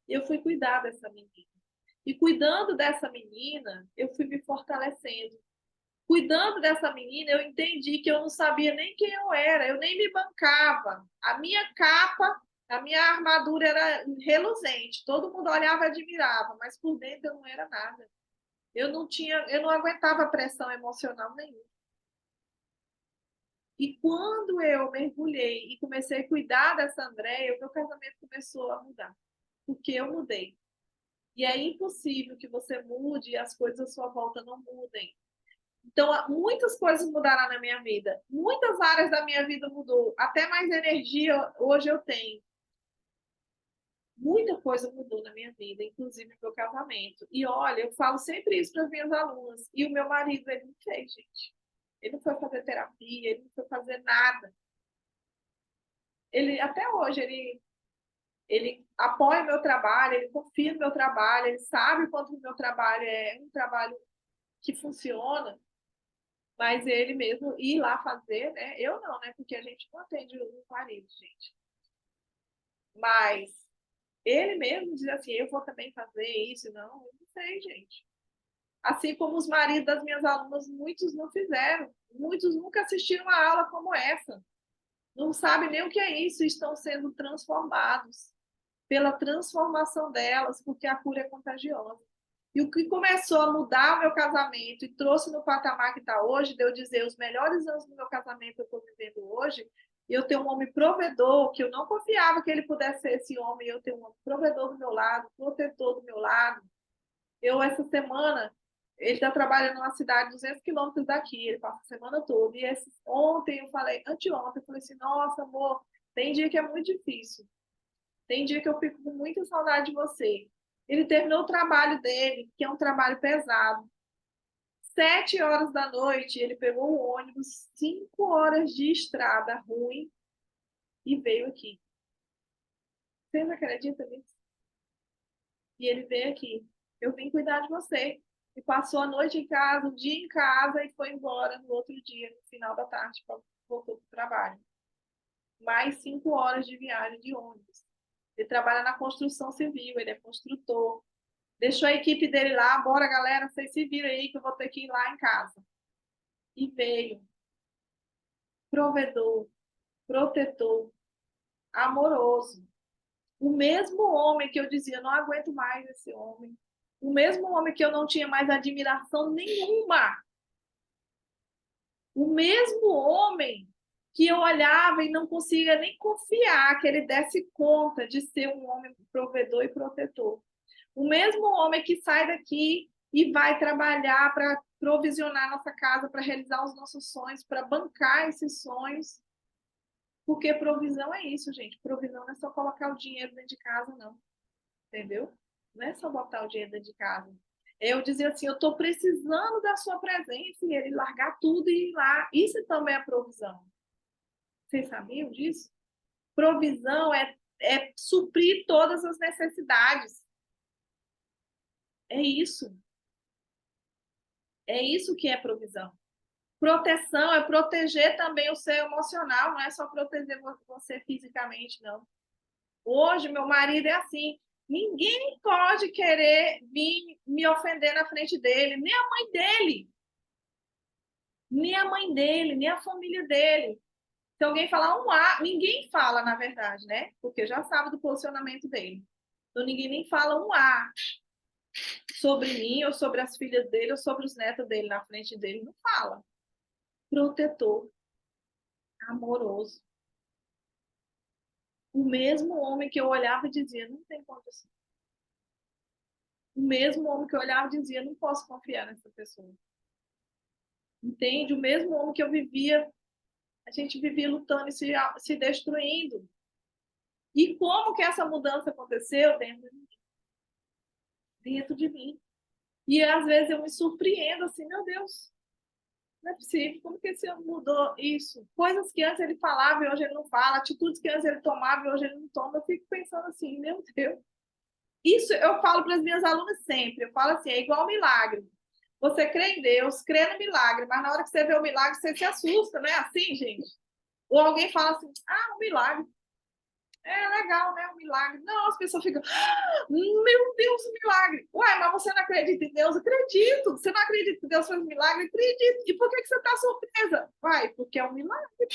[SPEAKER 1] E eu fui cuidar dessa menina. E cuidando dessa menina, eu fui me fortalecendo. Cuidando dessa menina, eu entendi que eu não sabia nem quem eu era, eu nem me bancava. A minha capa, a minha armadura era reluzente, todo mundo olhava e admirava, mas por dentro eu não era nada. Eu não aguentava pressão emocional nenhuma. E quando eu mergulhei e comecei a cuidar dessa Andréia, o meu casamento começou a mudar, porque eu mudei. E é impossível que você mude e as coisas à sua volta não mudem. Então, muitas coisas mudaram na minha vida. Muitas áreas da minha vida mudou. Até mais energia hoje eu tenho. Muita coisa mudou na minha vida, inclusive meu casamento. E olha, eu falo sempre isso para as minhas alunas. E o meu marido, ele não fez, gente. Ele não foi fazer terapia, ele não foi fazer nada. Ele, até hoje, ele apoia o meu trabalho, ele confia no meu trabalho, ele sabe quanto o meu trabalho é um trabalho que funciona. Mas ele mesmo ir lá fazer, né? Eu não, né? Porque a gente não atende o marido, gente. Mas ele mesmo diz assim, eu vou também fazer isso. Não, eu não sei, gente. Assim como os maridos das minhas alunas, muitos não fizeram. Muitos nunca assistiram uma aula como essa. Não sabem nem o que é isso. Estão sendo transformados pela transformação delas, porque a cura é contagiosa. E o que começou a mudar o meu casamento e trouxe no patamar que está hoje, de eu dizer os melhores anos do meu casamento eu estou vivendo hoje, e eu tenho um homem provedor, que eu não confiava que ele pudesse ser esse homem, eu tenho um homem provedor do meu lado, protetor do meu lado. Eu, essa semana, ele está trabalhando numa cidade 200 quilômetros daqui, ele passa a semana toda. E ontem eu falei, anteontem, eu falei assim, nossa, amor, tem dia que é muito difícil. Tem dia que eu fico com muita saudade de você. Ele terminou o trabalho dele, que é um trabalho pesado. 7 horas da noite, ele pegou o ônibus, 5 horas de estrada ruim e veio aqui. Você não acredita nisso? E ele veio aqui. Eu vim cuidar de você. E passou a noite em casa, o dia em casa e foi embora no outro dia, no final da tarde, voltou para o trabalho. Mais 5 horas de viagem de ônibus. Ele trabalha na construção civil, ele é construtor. Deixou a equipe dele lá, bora galera, vocês se viram aí que eu vou ter que ir lá em casa. E veio, provedor, protetor, amoroso. O mesmo homem que eu dizia, não aguento mais esse homem. O mesmo homem que eu não tinha mais admiração nenhuma. O mesmo homem que eu olhava e não conseguia nem confiar que ele desse conta de ser um homem provedor e protetor. O mesmo homem que sai daqui e vai trabalhar para provisionar nossa casa, para realizar os nossos sonhos, para bancar esses sonhos. Porque provisão é isso, gente. Provisão não é só colocar o dinheiro dentro de casa, não. Entendeu? Não é só botar o dinheiro dentro de casa. Eu dizia assim, eu estou precisando da sua presença e ele largar tudo e ir lá. Isso também é provisão. Vocês sabiam disso? Provisão é suprir todas as necessidades. É isso. É isso que é provisão. Proteção é proteger também o seu emocional, não é só proteger você fisicamente, não. Hoje, meu marido é assim. Ninguém pode querer vir me ofender na frente dele, nem a mãe dele, nem a mãe dele, nem a família dele. Se alguém falar um A, ninguém fala, na verdade, né? Porque já sabe do posicionamento dele. Então, ninguém nem fala um A sobre mim, ou sobre as filhas dele, ou sobre os netos dele na frente dele. Não fala. Protetor, amoroso. O mesmo homem que eu olhava e dizia, não tem condição. O mesmo homem que eu olhava e dizia, não posso confiar nessa pessoa. Entende? O mesmo homem que eu vivia, a gente vivia lutando e se destruindo. E como que essa mudança aconteceu dentro de mim? E às vezes eu me surpreendo assim, meu Deus, não é possível, como que esse homem mudou isso? Coisas que antes ele falava e hoje ele não fala, atitudes que antes ele tomava e hoje ele não toma. Eu fico pensando assim, meu Deus. Isso eu falo para as minhas alunas sempre, eu falo assim, é igual milagre. Você crê em Deus, crê no milagre, mas na hora que você vê o milagre, você se assusta, não é assim, gente? Ou alguém fala assim, ah, um milagre. É legal, né? Um milagre. Não, as pessoas ficam, ah, meu Deus, um milagre. Ué, mas você não acredita em Deus? Acredito. Você não acredita que Deus fez um milagre? Acredito. E por que você está surpresa? Vai, porque é um milagre.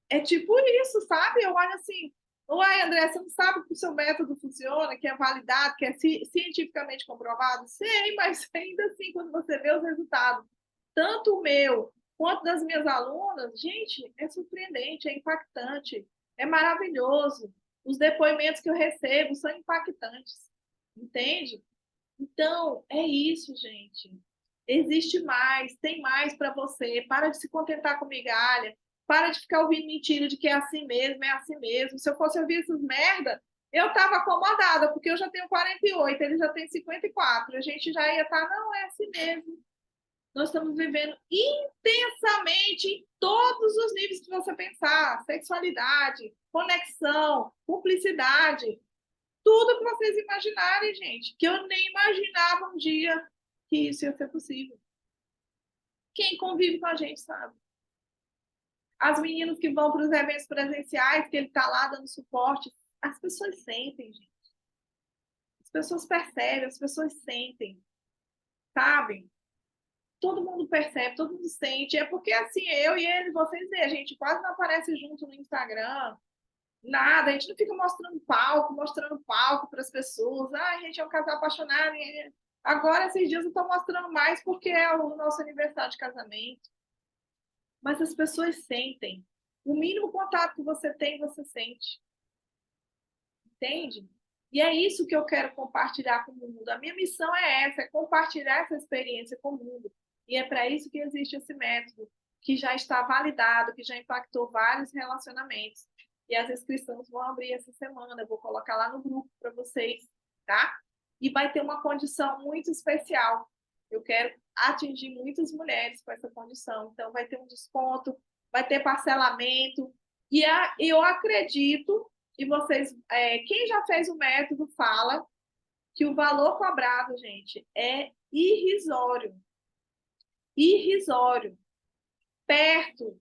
[SPEAKER 1] É tipo isso, sabe? Eu olho assim, uai, André, você não sabe que o seu método funciona, que é validado, que é cientificamente comprovado? Sei, mas ainda assim, quando você vê os resultados, tanto o meu quanto das minhas alunas, gente, é surpreendente, é impactante, é maravilhoso. Os depoimentos que eu recebo são impactantes, entende? Então, é isso, gente. Existe mais, tem mais para você. Para de se contentar com migalha. Para de ficar ouvindo mentira de que é assim mesmo, é assim mesmo. Se eu fosse ouvir essas merda, eu estava acomodada, porque eu já tenho 48, ele já tem 54. A gente já ia estar, não, é assim mesmo. Nós estamos vivendo intensamente em todos os níveis que você pensar: sexualidade, conexão, cumplicidade, tudo que vocês imaginarem, gente, que eu nem imaginava um dia que isso ia ser possível. Quem convive com a gente sabe. As meninas que vão para os eventos presenciais, que ele está lá dando suporte, as pessoas sentem, gente. As pessoas percebem, as pessoas sentem, sabem? Todo mundo percebe, todo mundo sente. É porque assim, eu e ele, vocês veem, a gente quase não aparece junto no Instagram, nada, a gente não fica mostrando palco para as pessoas. Ah, a gente é um casal apaixonado. Agora, esses dias, eu estou mostrando mais porque é o nosso aniversário de casamento. Mas as pessoas sentem. O mínimo contato que você tem, você sente. Entende? E é isso que eu quero compartilhar com o mundo. A minha missão é essa, é compartilhar essa experiência com o mundo. E é para isso que existe esse método, que já está validado, que já impactou vários relacionamentos. E as inscrições vão abrir essa semana, eu vou colocar lá no grupo para vocês, tá? E vai ter uma condição muito especial. Eu quero atingir muitas mulheres com essa condição. Então, vai ter um desconto, vai ter parcelamento. E eu acredito, e vocês, quem já fez o método fala que o valor cobrado, gente, é irrisório. Irrisório. Perto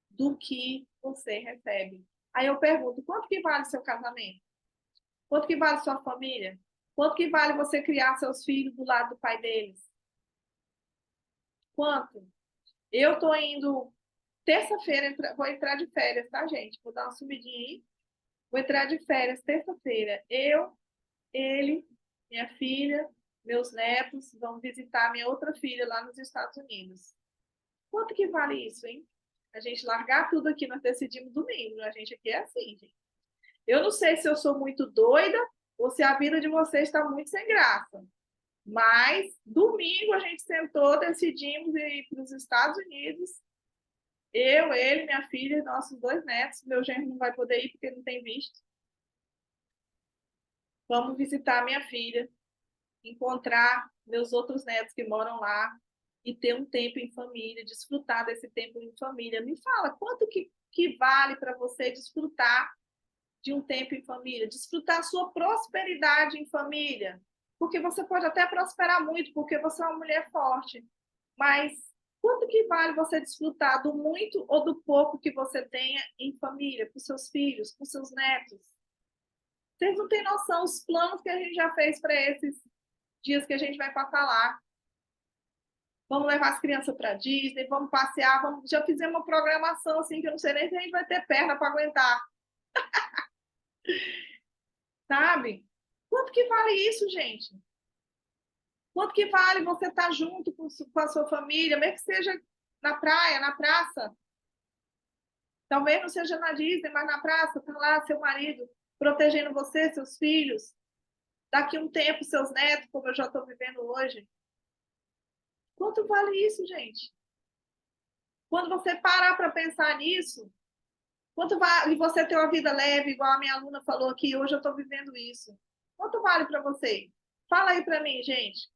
[SPEAKER 1] do que você recebe. Aí eu pergunto, quanto que vale seu casamento? Quanto que vale sua família? Quanto que vale você criar seus filhos do lado do pai deles? Quanto? Eu tô indo terça-feira, vou entrar de férias, tá, gente? Vou dar uma subidinha aí. Vou entrar de férias terça-feira. Eu, ele, minha filha, meus netos vão visitar minha outra filha lá nos Estados Unidos. Quanto que vale isso, hein? A gente largar tudo aqui, nós decidimos domingo. A gente aqui é assim, gente. Eu não sei se eu sou muito doida ou se a vida de vocês está muito sem graça. Mas domingo a gente sentou, decidimos ir para os Estados Unidos. Eu, ele, minha filha e nossos 2 netos. Meu genro não vai poder ir porque não tem visto. Vamos visitar minha filha, encontrar meus outros netos que moram lá e ter um tempo em família, desfrutar desse tempo em família. Me fala, quanto que vale para você desfrutar de um tempo em família? Desfrutar a sua prosperidade em família. Porque você pode até prosperar muito, porque você é uma mulher forte. Mas quanto que vale você desfrutar do muito ou do pouco que você tenha em família, com seus filhos, com seus netos? Vocês não têm noção os planos que a gente já fez para esses dias que a gente vai passar lá. Vamos levar as crianças para Disney, vamos passear, já fizemos uma programação assim que eu não sei nem se a gente vai ter perna para aguentar, sabe? Quanto que vale isso, gente? Quanto que vale você estar junto com a sua família, mesmo que seja na praia, na praça? Talvez não seja na Disney, mas na praça, tá lá seu marido protegendo você, seus filhos. Daqui um tempo, seus netos, como eu já estou vivendo hoje. Quanto vale isso, gente? Quando você parar para pensar nisso, quanto vale você ter uma vida leve, igual a minha aluna falou aqui, hoje eu estou vivendo isso. Quanto vale para você? Fala aí para mim, gente.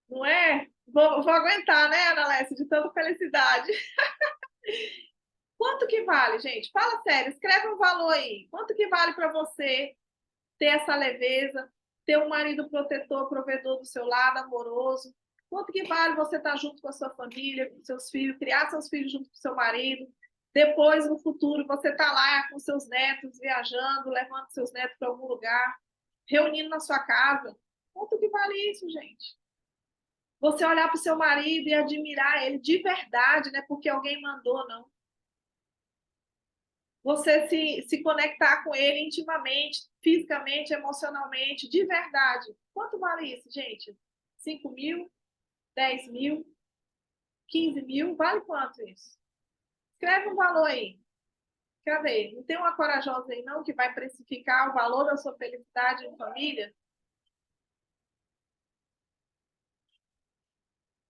[SPEAKER 1] Não é? Vou aguentar, né, Ana Lécia, de tanta felicidade. Quanto que vale, gente? Fala sério, escreve um valor aí. Quanto que vale para você ter essa leveza, ter um marido protetor, provedor do seu lado, amoroso? Quanto que vale você estar junto com a sua família, com seus filhos, criar seus filhos junto com seu marido? Depois, no futuro, você está lá com seus netos, viajando, levando seus netos para algum lugar, reunindo na sua casa. Quanto que vale isso, gente? Você olhar para o seu marido e admirar ele de verdade, não é porque alguém mandou, não. Você se conectar com ele intimamente, fisicamente, emocionalmente, de verdade. Quanto vale isso, gente? 5 mil? 10 mil? 15 mil? Vale quanto isso? Escreve um valor aí. Cadê? Não tem uma corajosa aí, não, que vai precificar o valor da sua felicidade em família?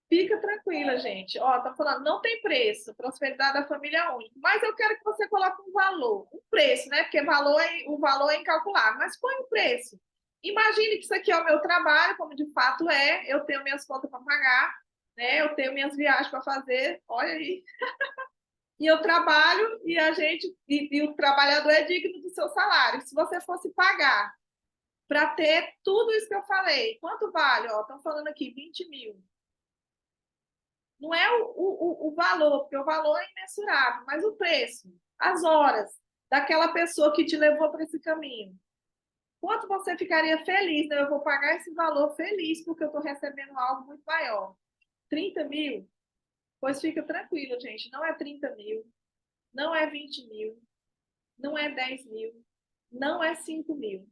[SPEAKER 1] Fica tranquila, gente. Ó, tá falando, não tem preço. Prosperidade da família é única. Mas eu quero que você coloque um valor, um preço, né? Porque o valor é incalculável. Mas põe um preço. Imagine que isso aqui é o meu trabalho, como de fato é. Eu tenho minhas contas para pagar, né? Eu tenho minhas viagens para fazer. Olha aí. E eu trabalho e o trabalhador é digno do seu salário. Se você fosse pagar para ter tudo isso que eu falei, quanto vale? Ó, estão falando aqui 20 mil. Não é o valor, porque o valor é imensurável, mas o preço, as horas daquela pessoa que te levou para esse caminho. Quanto você ficaria feliz? Né? Eu vou pagar esse valor feliz porque eu estou recebendo algo muito maior. 30 mil? Pois fica tranquilo, gente. Não é 30 mil, não é 20 mil, não é 10 mil, não é 5 mil.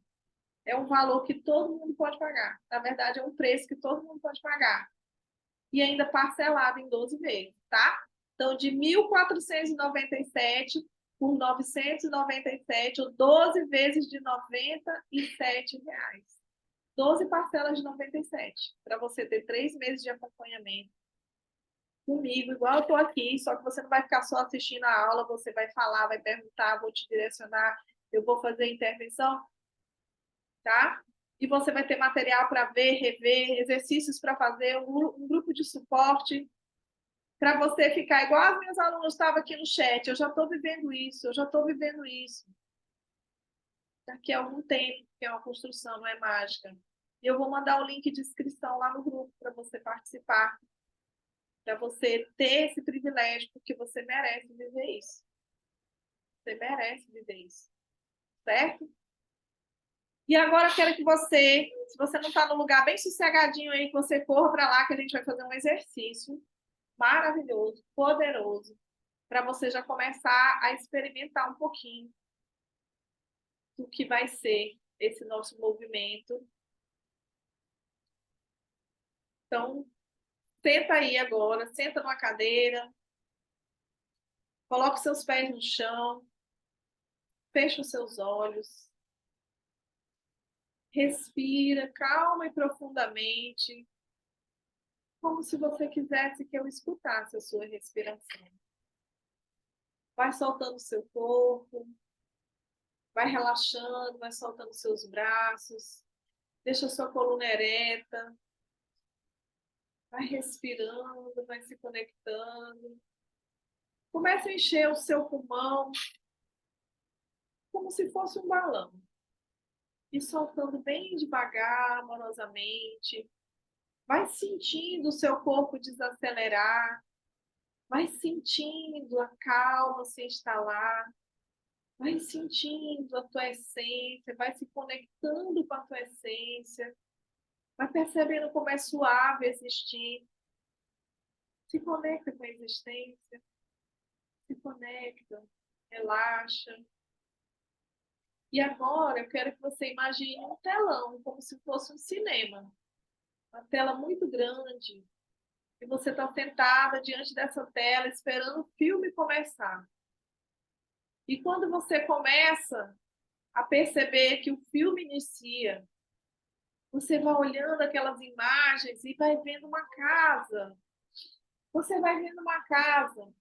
[SPEAKER 1] É um valor que todo mundo pode pagar. Na verdade, é um preço que todo mundo pode pagar. E ainda parcelado em 12 vezes, tá? Então, de 1.497 por 997, ou 12 vezes de R$ 97. 12 parcelas de 97, para você ter 3 meses de acompanhamento comigo, igual eu estou aqui, só que você não vai ficar só assistindo a aula, você vai falar, vai perguntar, vou te direcionar, eu vou fazer intervenção, tá? E você vai ter material para ver, rever, exercícios para fazer, um grupo de suporte, para você ficar igual as minhas alunas estavam aqui no chat. Eu já estou vivendo isso, eu já estou vivendo isso. Daqui a algum tempo, que é uma construção, não é mágica. E eu vou mandar o link de inscrição lá no grupo para você participar, para você ter esse privilégio, porque você merece viver isso. Você merece viver isso. Certo? E agora eu quero que você, se você não está no lugar bem sossegadinho aí, que você corra para lá, que a gente vai fazer um exercício maravilhoso, poderoso, para você já começar a experimentar um pouquinho do que vai ser esse nosso movimento. Então, senta aí agora, senta numa cadeira, coloque seus pés no chão, feche os seus olhos, respira calma e profundamente, como se você quisesse que eu escutasse a sua respiração. Vai soltando o seu corpo, vai relaxando, vai soltando seus braços, deixa a sua coluna ereta, vai respirando, vai se conectando. Comece a encher o seu pulmão como se fosse um balão. E soltando bem devagar, amorosamente. Vai sentindo o seu corpo desacelerar. Vai sentindo a calma se instalar. Vai sentindo a tua essência, vai se conectando com a tua essência. Vai percebendo como é suave existir. Se conecta com a existência. Se conecta, relaxa. E agora eu quero que você imagine um telão, como se fosse um cinema. Uma tela muito grande. E você está sentada diante dessa tela, esperando o filme começar. E quando você começa a perceber que o filme inicia, você vai olhando aquelas imagens e vai vendo uma casa. Você vai vendo uma casa.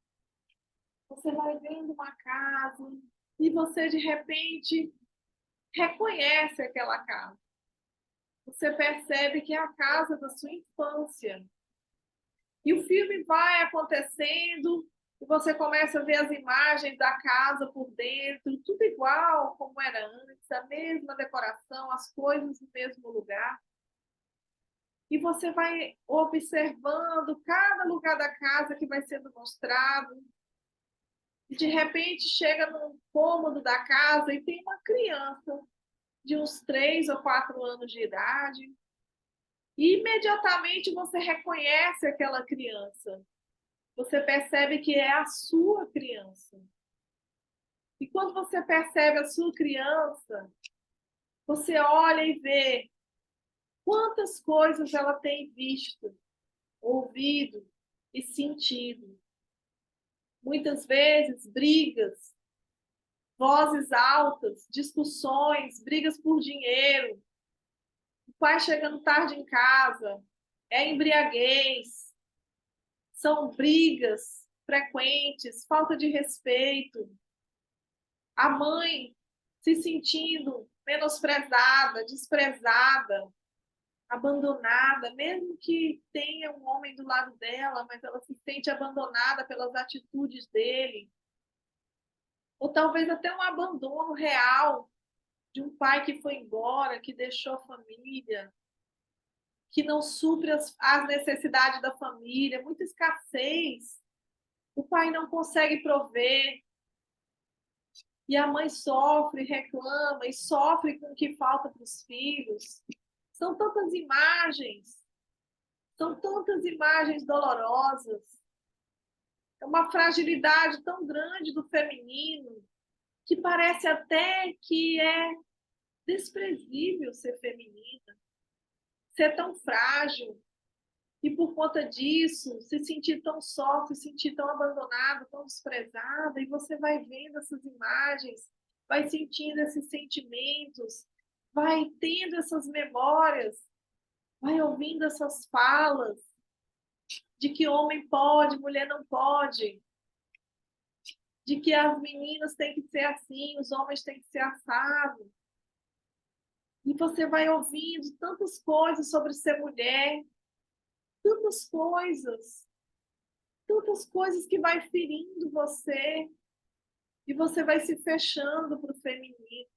[SPEAKER 1] Você vai vendo uma casa. E você, de repente, reconhece aquela casa. Você percebe que é a casa da sua infância. E o filme vai acontecendo, e você começa a ver as imagens da casa por dentro, tudo igual como era antes, a mesma decoração, as coisas no mesmo lugar. E você vai observando cada lugar da casa que vai sendo mostrado. E de repente chega num cômodo da casa e tem uma criança de uns 3 ou 4 anos de idade. E imediatamente você reconhece aquela criança. Você percebe que é a sua criança. E quando você percebe a sua criança, você olha e vê quantas coisas ela tem visto, ouvido e sentido. Muitas vezes, brigas, vozes altas, discussões, brigas por dinheiro, o pai chegando tarde em casa, é embriaguez, são brigas frequentes, falta de respeito. A mãe se sentindo menosprezada, desprezada, abandonada, mesmo que tenha um homem do lado dela, mas ela se sente abandonada pelas atitudes dele. Ou talvez até um abandono real de um pai que foi embora, que deixou a família, que não supre as necessidades da família, muita escassez. O pai não consegue prover, e a mãe sofre, reclama e sofre com o que falta para os filhos. São tantas imagens dolorosas. É uma fragilidade tão grande do feminino que parece até que é desprezível ser feminina, ser tão frágil. E por conta disso, se sentir tão só, se sentir tão abandonada, tão desprezada, e você vai vendo essas imagens, vai sentindo esses sentimentos, vai tendo essas memórias, vai ouvindo essas falas de que homem pode, mulher não pode, de que as meninas têm que ser assim, os homens têm que ser assado. E você vai ouvindo tantas coisas sobre ser mulher, tantas coisas que vai ferindo você, e você vai se fechando para o feminino.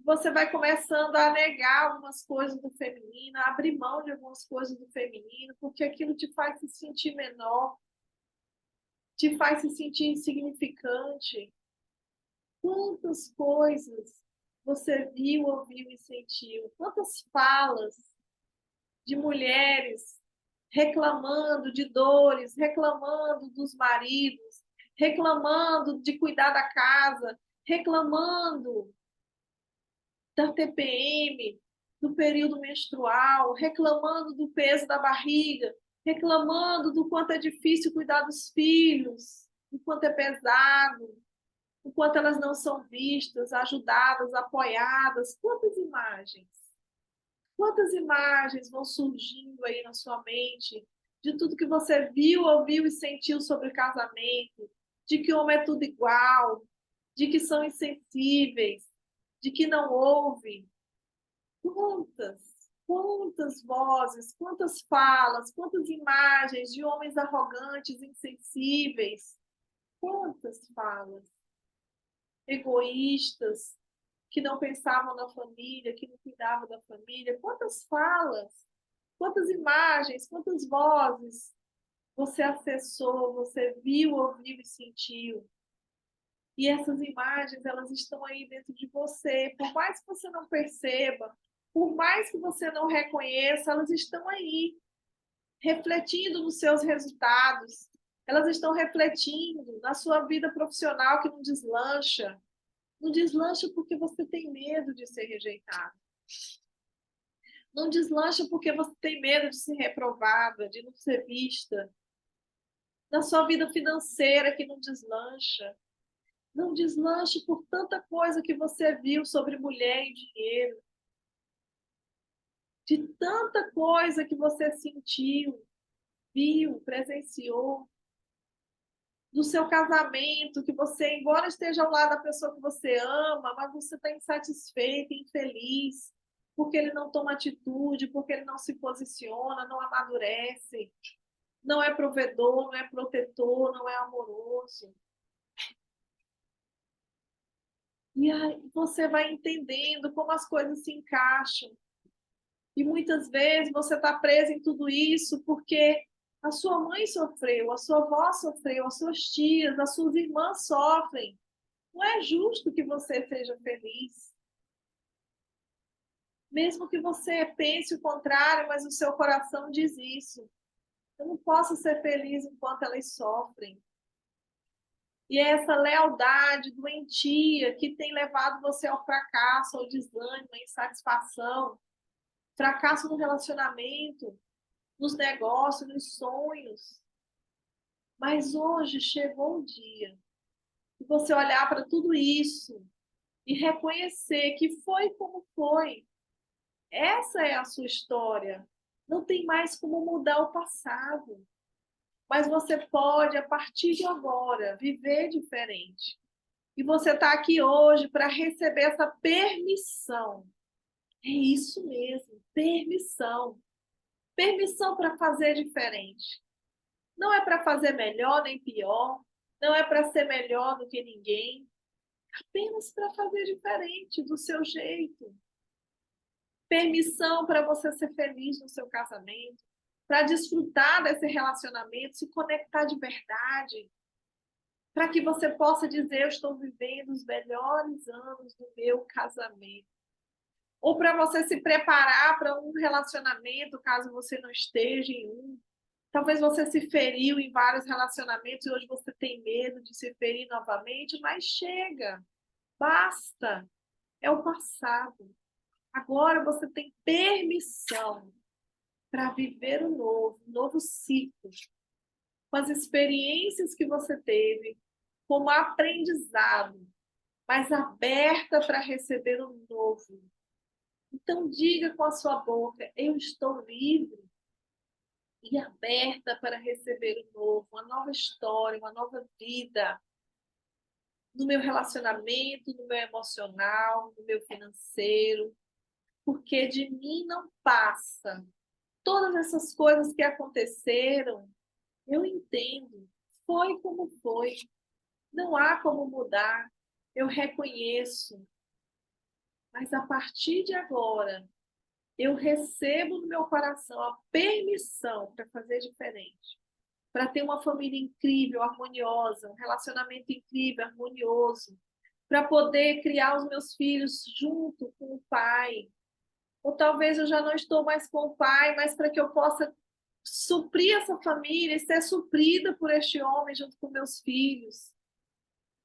[SPEAKER 1] Você vai começando a negar algumas coisas do feminino, a abrir mão de algumas coisas do feminino, porque aquilo te faz se sentir menor, te faz se sentir insignificante. Quantas coisas você viu, ouviu e sentiu? Quantas falas de mulheres reclamando de dores, reclamando dos maridos, reclamando de cuidar da casa, reclamando da TPM, do período menstrual, reclamando do peso da barriga, reclamando do quanto é difícil cuidar dos filhos, do quanto é pesado, o quanto elas não são vistas, ajudadas, apoiadas. Quantas imagens vão surgindo aí na sua mente de tudo que você viu, ouviu e sentiu sobre o casamento, de que o homem é tudo igual, de que são insensíveis, de que não ouvem. Quantas vozes, quantas falas, quantas imagens de homens arrogantes, insensíveis, quantas falas, egoístas, que não pensavam na família, que não cuidavam da família, quantas falas, quantas imagens, quantas vozes você acessou, você viu, ouviu e sentiu. E essas imagens, elas estão aí dentro de você. Por mais que você não perceba, por mais que você não reconheça, elas estão aí, refletindo nos seus resultados. Elas estão refletindo na sua vida profissional que não deslancha. Não deslancha porque você tem medo de ser rejeitado. Não deslancha porque você tem medo de ser reprovada, de não ser vista. Na sua vida financeira que não deslancha. Não deslanche por tanta coisa que você viu sobre mulher e dinheiro. De tanta coisa que você sentiu, viu, presenciou. Do seu casamento, que você, embora esteja ao lado da pessoa que você ama, mas você está insatisfeito, infeliz, porque ele não toma atitude, porque ele não se posiciona, não amadurece, não é provedor, não é protetor, não é amoroso. E aí você vai entendendo como as coisas se encaixam. E muitas vezes você está preso em tudo isso porque a sua mãe sofreu, a sua avó sofreu, as suas tias, as suas irmãs sofrem. Não é justo que você seja feliz. Mesmo que você pense o contrário, mas o seu coração diz isso. Eu não posso ser feliz enquanto elas sofrem. E é essa lealdade doentia que tem levado você ao fracasso, ao desânimo, à insatisfação, fracasso no relacionamento, nos negócios, nos sonhos. Mas hoje chegou o dia de você olhar para tudo isso e reconhecer que foi como foi. Essa é a sua história. Não tem mais como mudar o passado. Mas você pode, a partir de agora, viver diferente. E você está aqui hoje para receber essa permissão. É isso mesmo, permissão. Permissão para fazer diferente. Não é para fazer melhor nem pior. Não é para ser melhor do que ninguém. Apenas para fazer diferente, do seu jeito. Permissão para você ser feliz no seu casamento, para desfrutar desse relacionamento, se conectar de verdade, para que você possa dizer: eu estou vivendo os melhores anos do meu casamento. Ou para você se preparar para um relacionamento, caso você não esteja em um. Talvez você se feriu em vários relacionamentos e hoje você tem medo de se ferir novamente, mas chega, basta, é o passado. Agora você tem permissão para viver o novo, um novo ciclo, com as experiências que você teve, como aprendizado, mas aberta para receber o novo. Então diga com a sua boca: eu estou livre e aberta para receber o novo, uma nova história, uma nova vida, no meu relacionamento, no meu emocional, no meu financeiro, porque de mim não passa. Todas essas coisas que aconteceram, eu entendo. Foi como foi. Não há como mudar. Eu reconheço. Mas a partir de agora, eu recebo no meu coração a permissão para fazer diferente. Para ter uma família incrível, harmoniosa, um relacionamento incrível, harmonioso. para poder criar os meus filhos junto com o pai. Ou talvez eu já não estou mais com o pai, mas para que eu possa suprir essa família e ser suprida por este homem junto com meus filhos.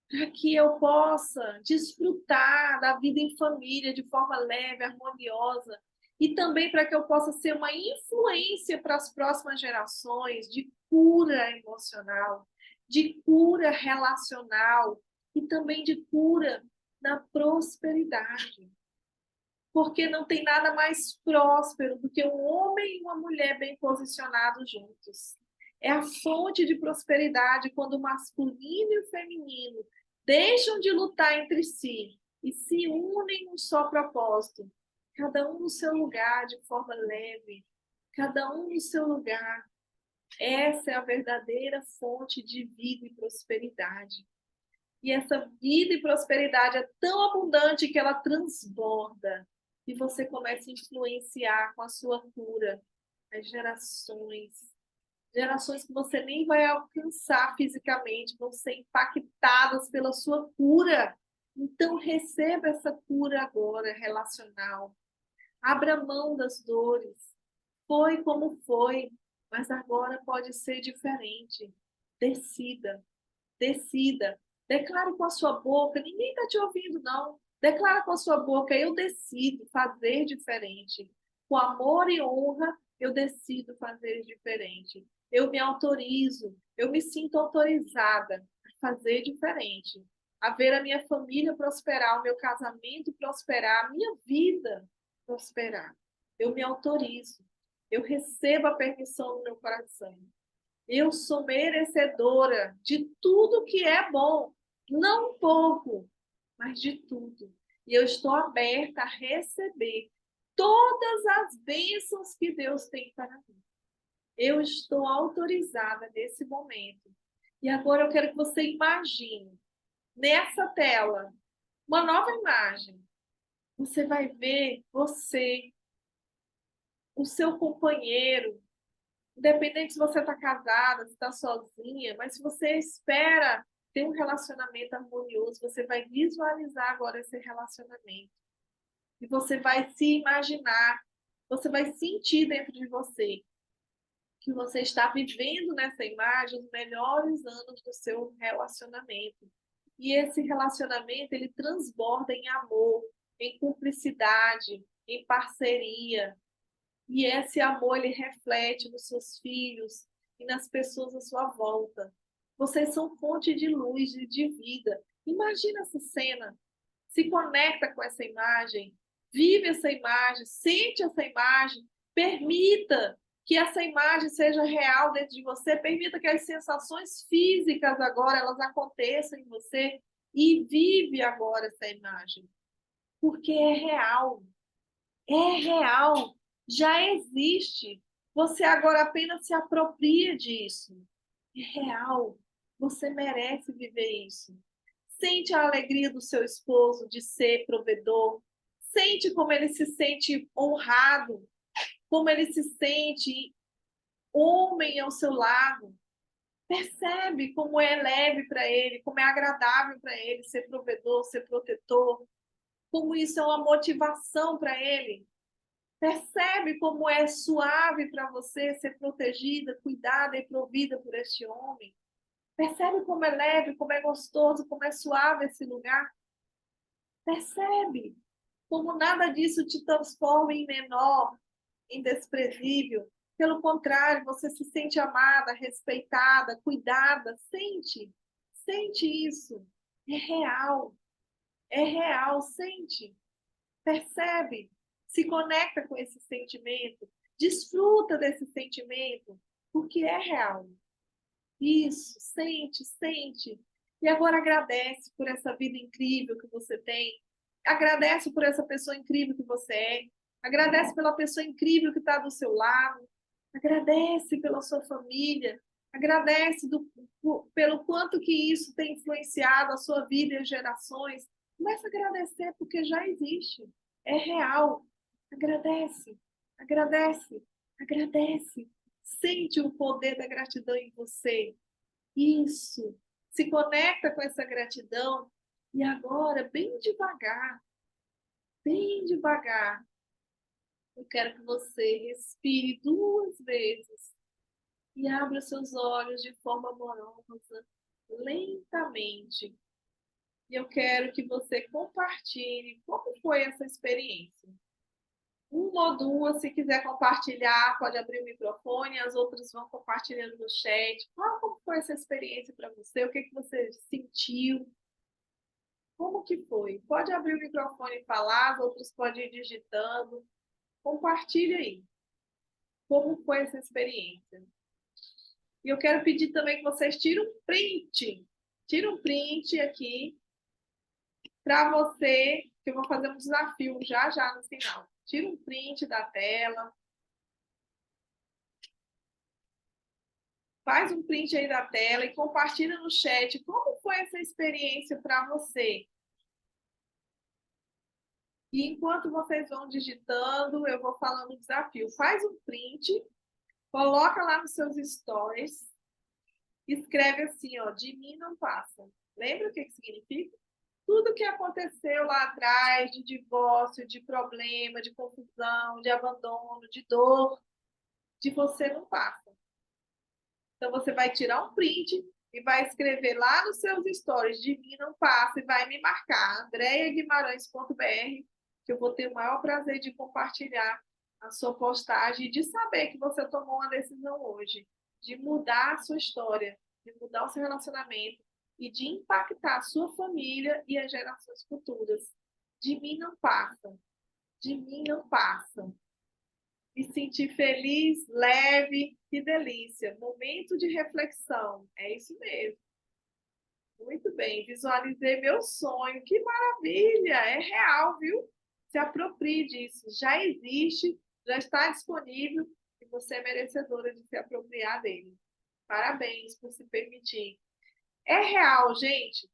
[SPEAKER 1] Para que eu possa desfrutar da vida em família de forma leve, harmoniosa. E também para que eu possa ser uma influência para as próximas gerações de cura emocional, de cura relacional e também de cura na prosperidade. Porque não tem nada mais próspero do que um homem e uma mulher bem posicionados juntos. É a fonte de prosperidade quando o masculino e o feminino deixam de lutar entre si e se unem em um só propósito, cada um no seu lugar, de forma leve, cada um no seu lugar. Essa é a verdadeira fonte de vida e prosperidade. E essa vida e prosperidade é tão abundante que ela transborda. E você começa a influenciar com a sua cura as gerações. Gerações que você nem vai alcançar fisicamente, vão ser impactadas pela sua cura. Então, receba essa cura agora, relacional. Abra mão das dores. Foi como foi, mas agora pode ser diferente. Decida. Decida. Declare com a sua boca, ninguém está te ouvindo, não. Declara com a sua boca, eu decido fazer diferente. Com amor e honra, eu decido fazer diferente. Eu me autorizo, eu me sinto autorizada a fazer diferente. A ver a minha família prosperar, o meu casamento prosperar, a minha vida prosperar. Eu me autorizo. Eu recebo a permissão no meu coração. Eu sou merecedora de tudo que é bom, não um pouco, mas de tudo. E eu estou aberta a receber todas as bênçãos que Deus tem para mim. Eu estou autorizada nesse momento. E agora eu quero que você imagine, nessa tela, uma nova imagem. Você vai ver você, o seu companheiro, independente se você está casada, se está sozinha, mas se você espera ter um relacionamento harmonioso, você vai visualizar agora esse relacionamento. E você vai se imaginar, você vai sentir dentro de você que você está vivendo nessa imagem os melhores anos do seu relacionamento. E esse relacionamento, ele transborda em amor, em cumplicidade, em parceria, e esse amor, ele reflete nos seus filhos e nas pessoas à sua volta. Vocês são fonte de luz e de vida. Imagina essa cena. Se conecta com essa imagem. Vive essa imagem. Sente essa imagem. Permita que essa imagem seja real dentro de você. Permita que as sensações físicas agora, elas aconteçam em você. E vive agora essa imagem. Porque é real. É real, já existe. Você agora apenas se apropria disso. É real. Você merece viver isso. Sente a alegria do seu esposo de ser provedor. Sente como ele se sente honrado, como ele se sente homem ao seu lado. Percebe como é leve para ele, como é agradável para ele ser provedor, ser protetor, como isso é uma motivação para ele. Percebe como é suave para você ser protegida, cuidada e provida por este homem? Percebe como é leve, como é gostoso, como é suave esse lugar? Percebe como nada disso te transforma em menor, em desprezível? Pelo contrário, você se sente amada, respeitada, cuidada. Sente isso. É real, sente. Percebe? Se conecta com esse sentimento, desfruta desse sentimento, porque é real. Isso, sente, sente. E agora agradece por essa vida incrível que você tem. Agradece por essa pessoa incrível que você é. Agradece pela pessoa incrível que está do seu lado. Agradece pela sua família. Agradece pelo quanto que isso tem influenciado a sua vida e as gerações. Começa a agradecer porque já existe. É real. Agradece, agradece, agradece. Sente o poder da gratidão em você. Isso. Se conecta com essa gratidão E agora, bem devagar, eu quero que você respire 2 vezes e abra seus olhos de forma amorosa, lentamente. E eu quero que você compartilhe como foi essa experiência. Uma ou duas, se quiser compartilhar, pode abrir o microfone, as outras vão compartilhando no chat. Como foi essa experiência para você? O que que você sentiu? Como que foi? Pode abrir o microfone e falar, as outras podem ir digitando. Compartilhe aí. Como foi essa experiência? E eu quero pedir também que vocês tirem um print. Tira um print aqui para você, que eu vou fazer um desafio já já no final. Tira um print da tela. Faz um print aí da tela e compartilha no chat como foi essa experiência para você. E enquanto vocês vão digitando, eu vou falando o desafio. Faz um print, coloca lá nos seus stories, escreve assim, ó, de mim não passa. Lembra o que significa? Tudo que aconteceu lá atrás, de divórcio, de problema, de confusão, de abandono, de dor, de você não passa. Então, você vai tirar um print e vai escrever lá nos seus stories de mim não passa e vai me marcar, andreaguimarães.br, que eu vou ter o maior prazer de compartilhar a sua postagem e de saber que você tomou uma decisão hoje, de mudar a sua história, de mudar o seu relacionamento e de impactar a sua família e as gerações futuras. De mim não passa. De mim não passa. Me sentir feliz, leve, que delícia. Momento de reflexão. É isso mesmo. Muito bem. Visualizei meu sonho. Que maravilha! É real, viu? Se aproprie disso. Já existe, já está disponível e você é merecedora de se apropriar dele. Parabéns por se permitir. É real, gente.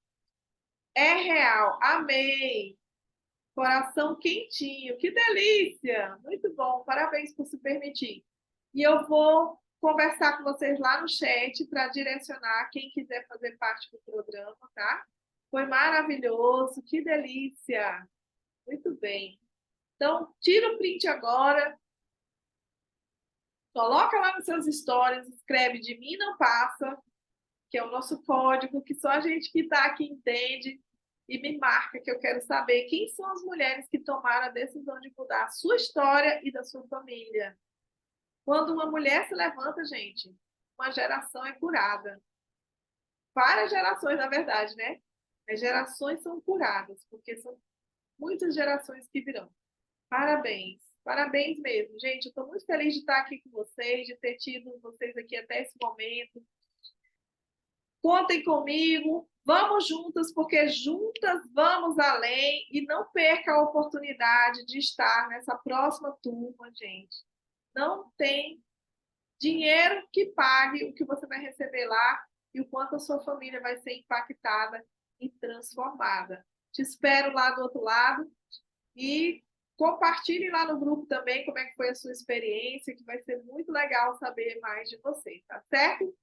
[SPEAKER 1] É real. Amei. Coração quentinho, que delícia! Muito bom, parabéns por se permitir. E eu vou conversar com vocês lá no chat para direcionar quem quiser fazer parte do programa, tá? Foi maravilhoso, que delícia! Muito bem. Então, tira o print agora, coloca lá nos seus stories, escreve de mim não passa, que é o nosso código, que só a gente que está aqui entende, e me marca, que eu quero saber quem são as mulheres que tomaram a decisão de mudar a sua história e da sua família. Quando uma mulher se levanta, gente, uma geração é curada. Várias gerações, na verdade, né? As gerações são curadas, porque são muitas gerações que virão. Parabéns, parabéns mesmo. Gente, eu estou muito feliz de estar aqui com vocês, de ter tido vocês aqui até esse momento. Contem comigo, vamos juntas, porque juntas vamos além e não perca a oportunidade de estar nessa próxima turma, gente. Não tem dinheiro que pague o que você vai receber lá e o quanto a sua família vai ser impactada e transformada. Te espero lá do outro lado e compartilhe lá no grupo também como é que foi a sua experiência, que vai ser muito legal saber mais de você, tá certo?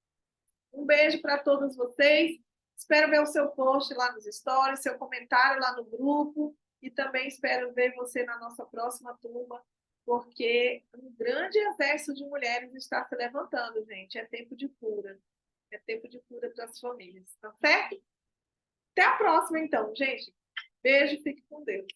[SPEAKER 1] Um beijo para todos vocês. Espero ver o seu post lá nos stories, seu comentário lá no grupo. E também espero ver você na nossa próxima turma, porque um grande exército de mulheres está se levantando, gente. É tempo de cura. É tempo de cura para as famílias. Tá certo? Até a próxima, então, gente. Beijo, fique com Deus.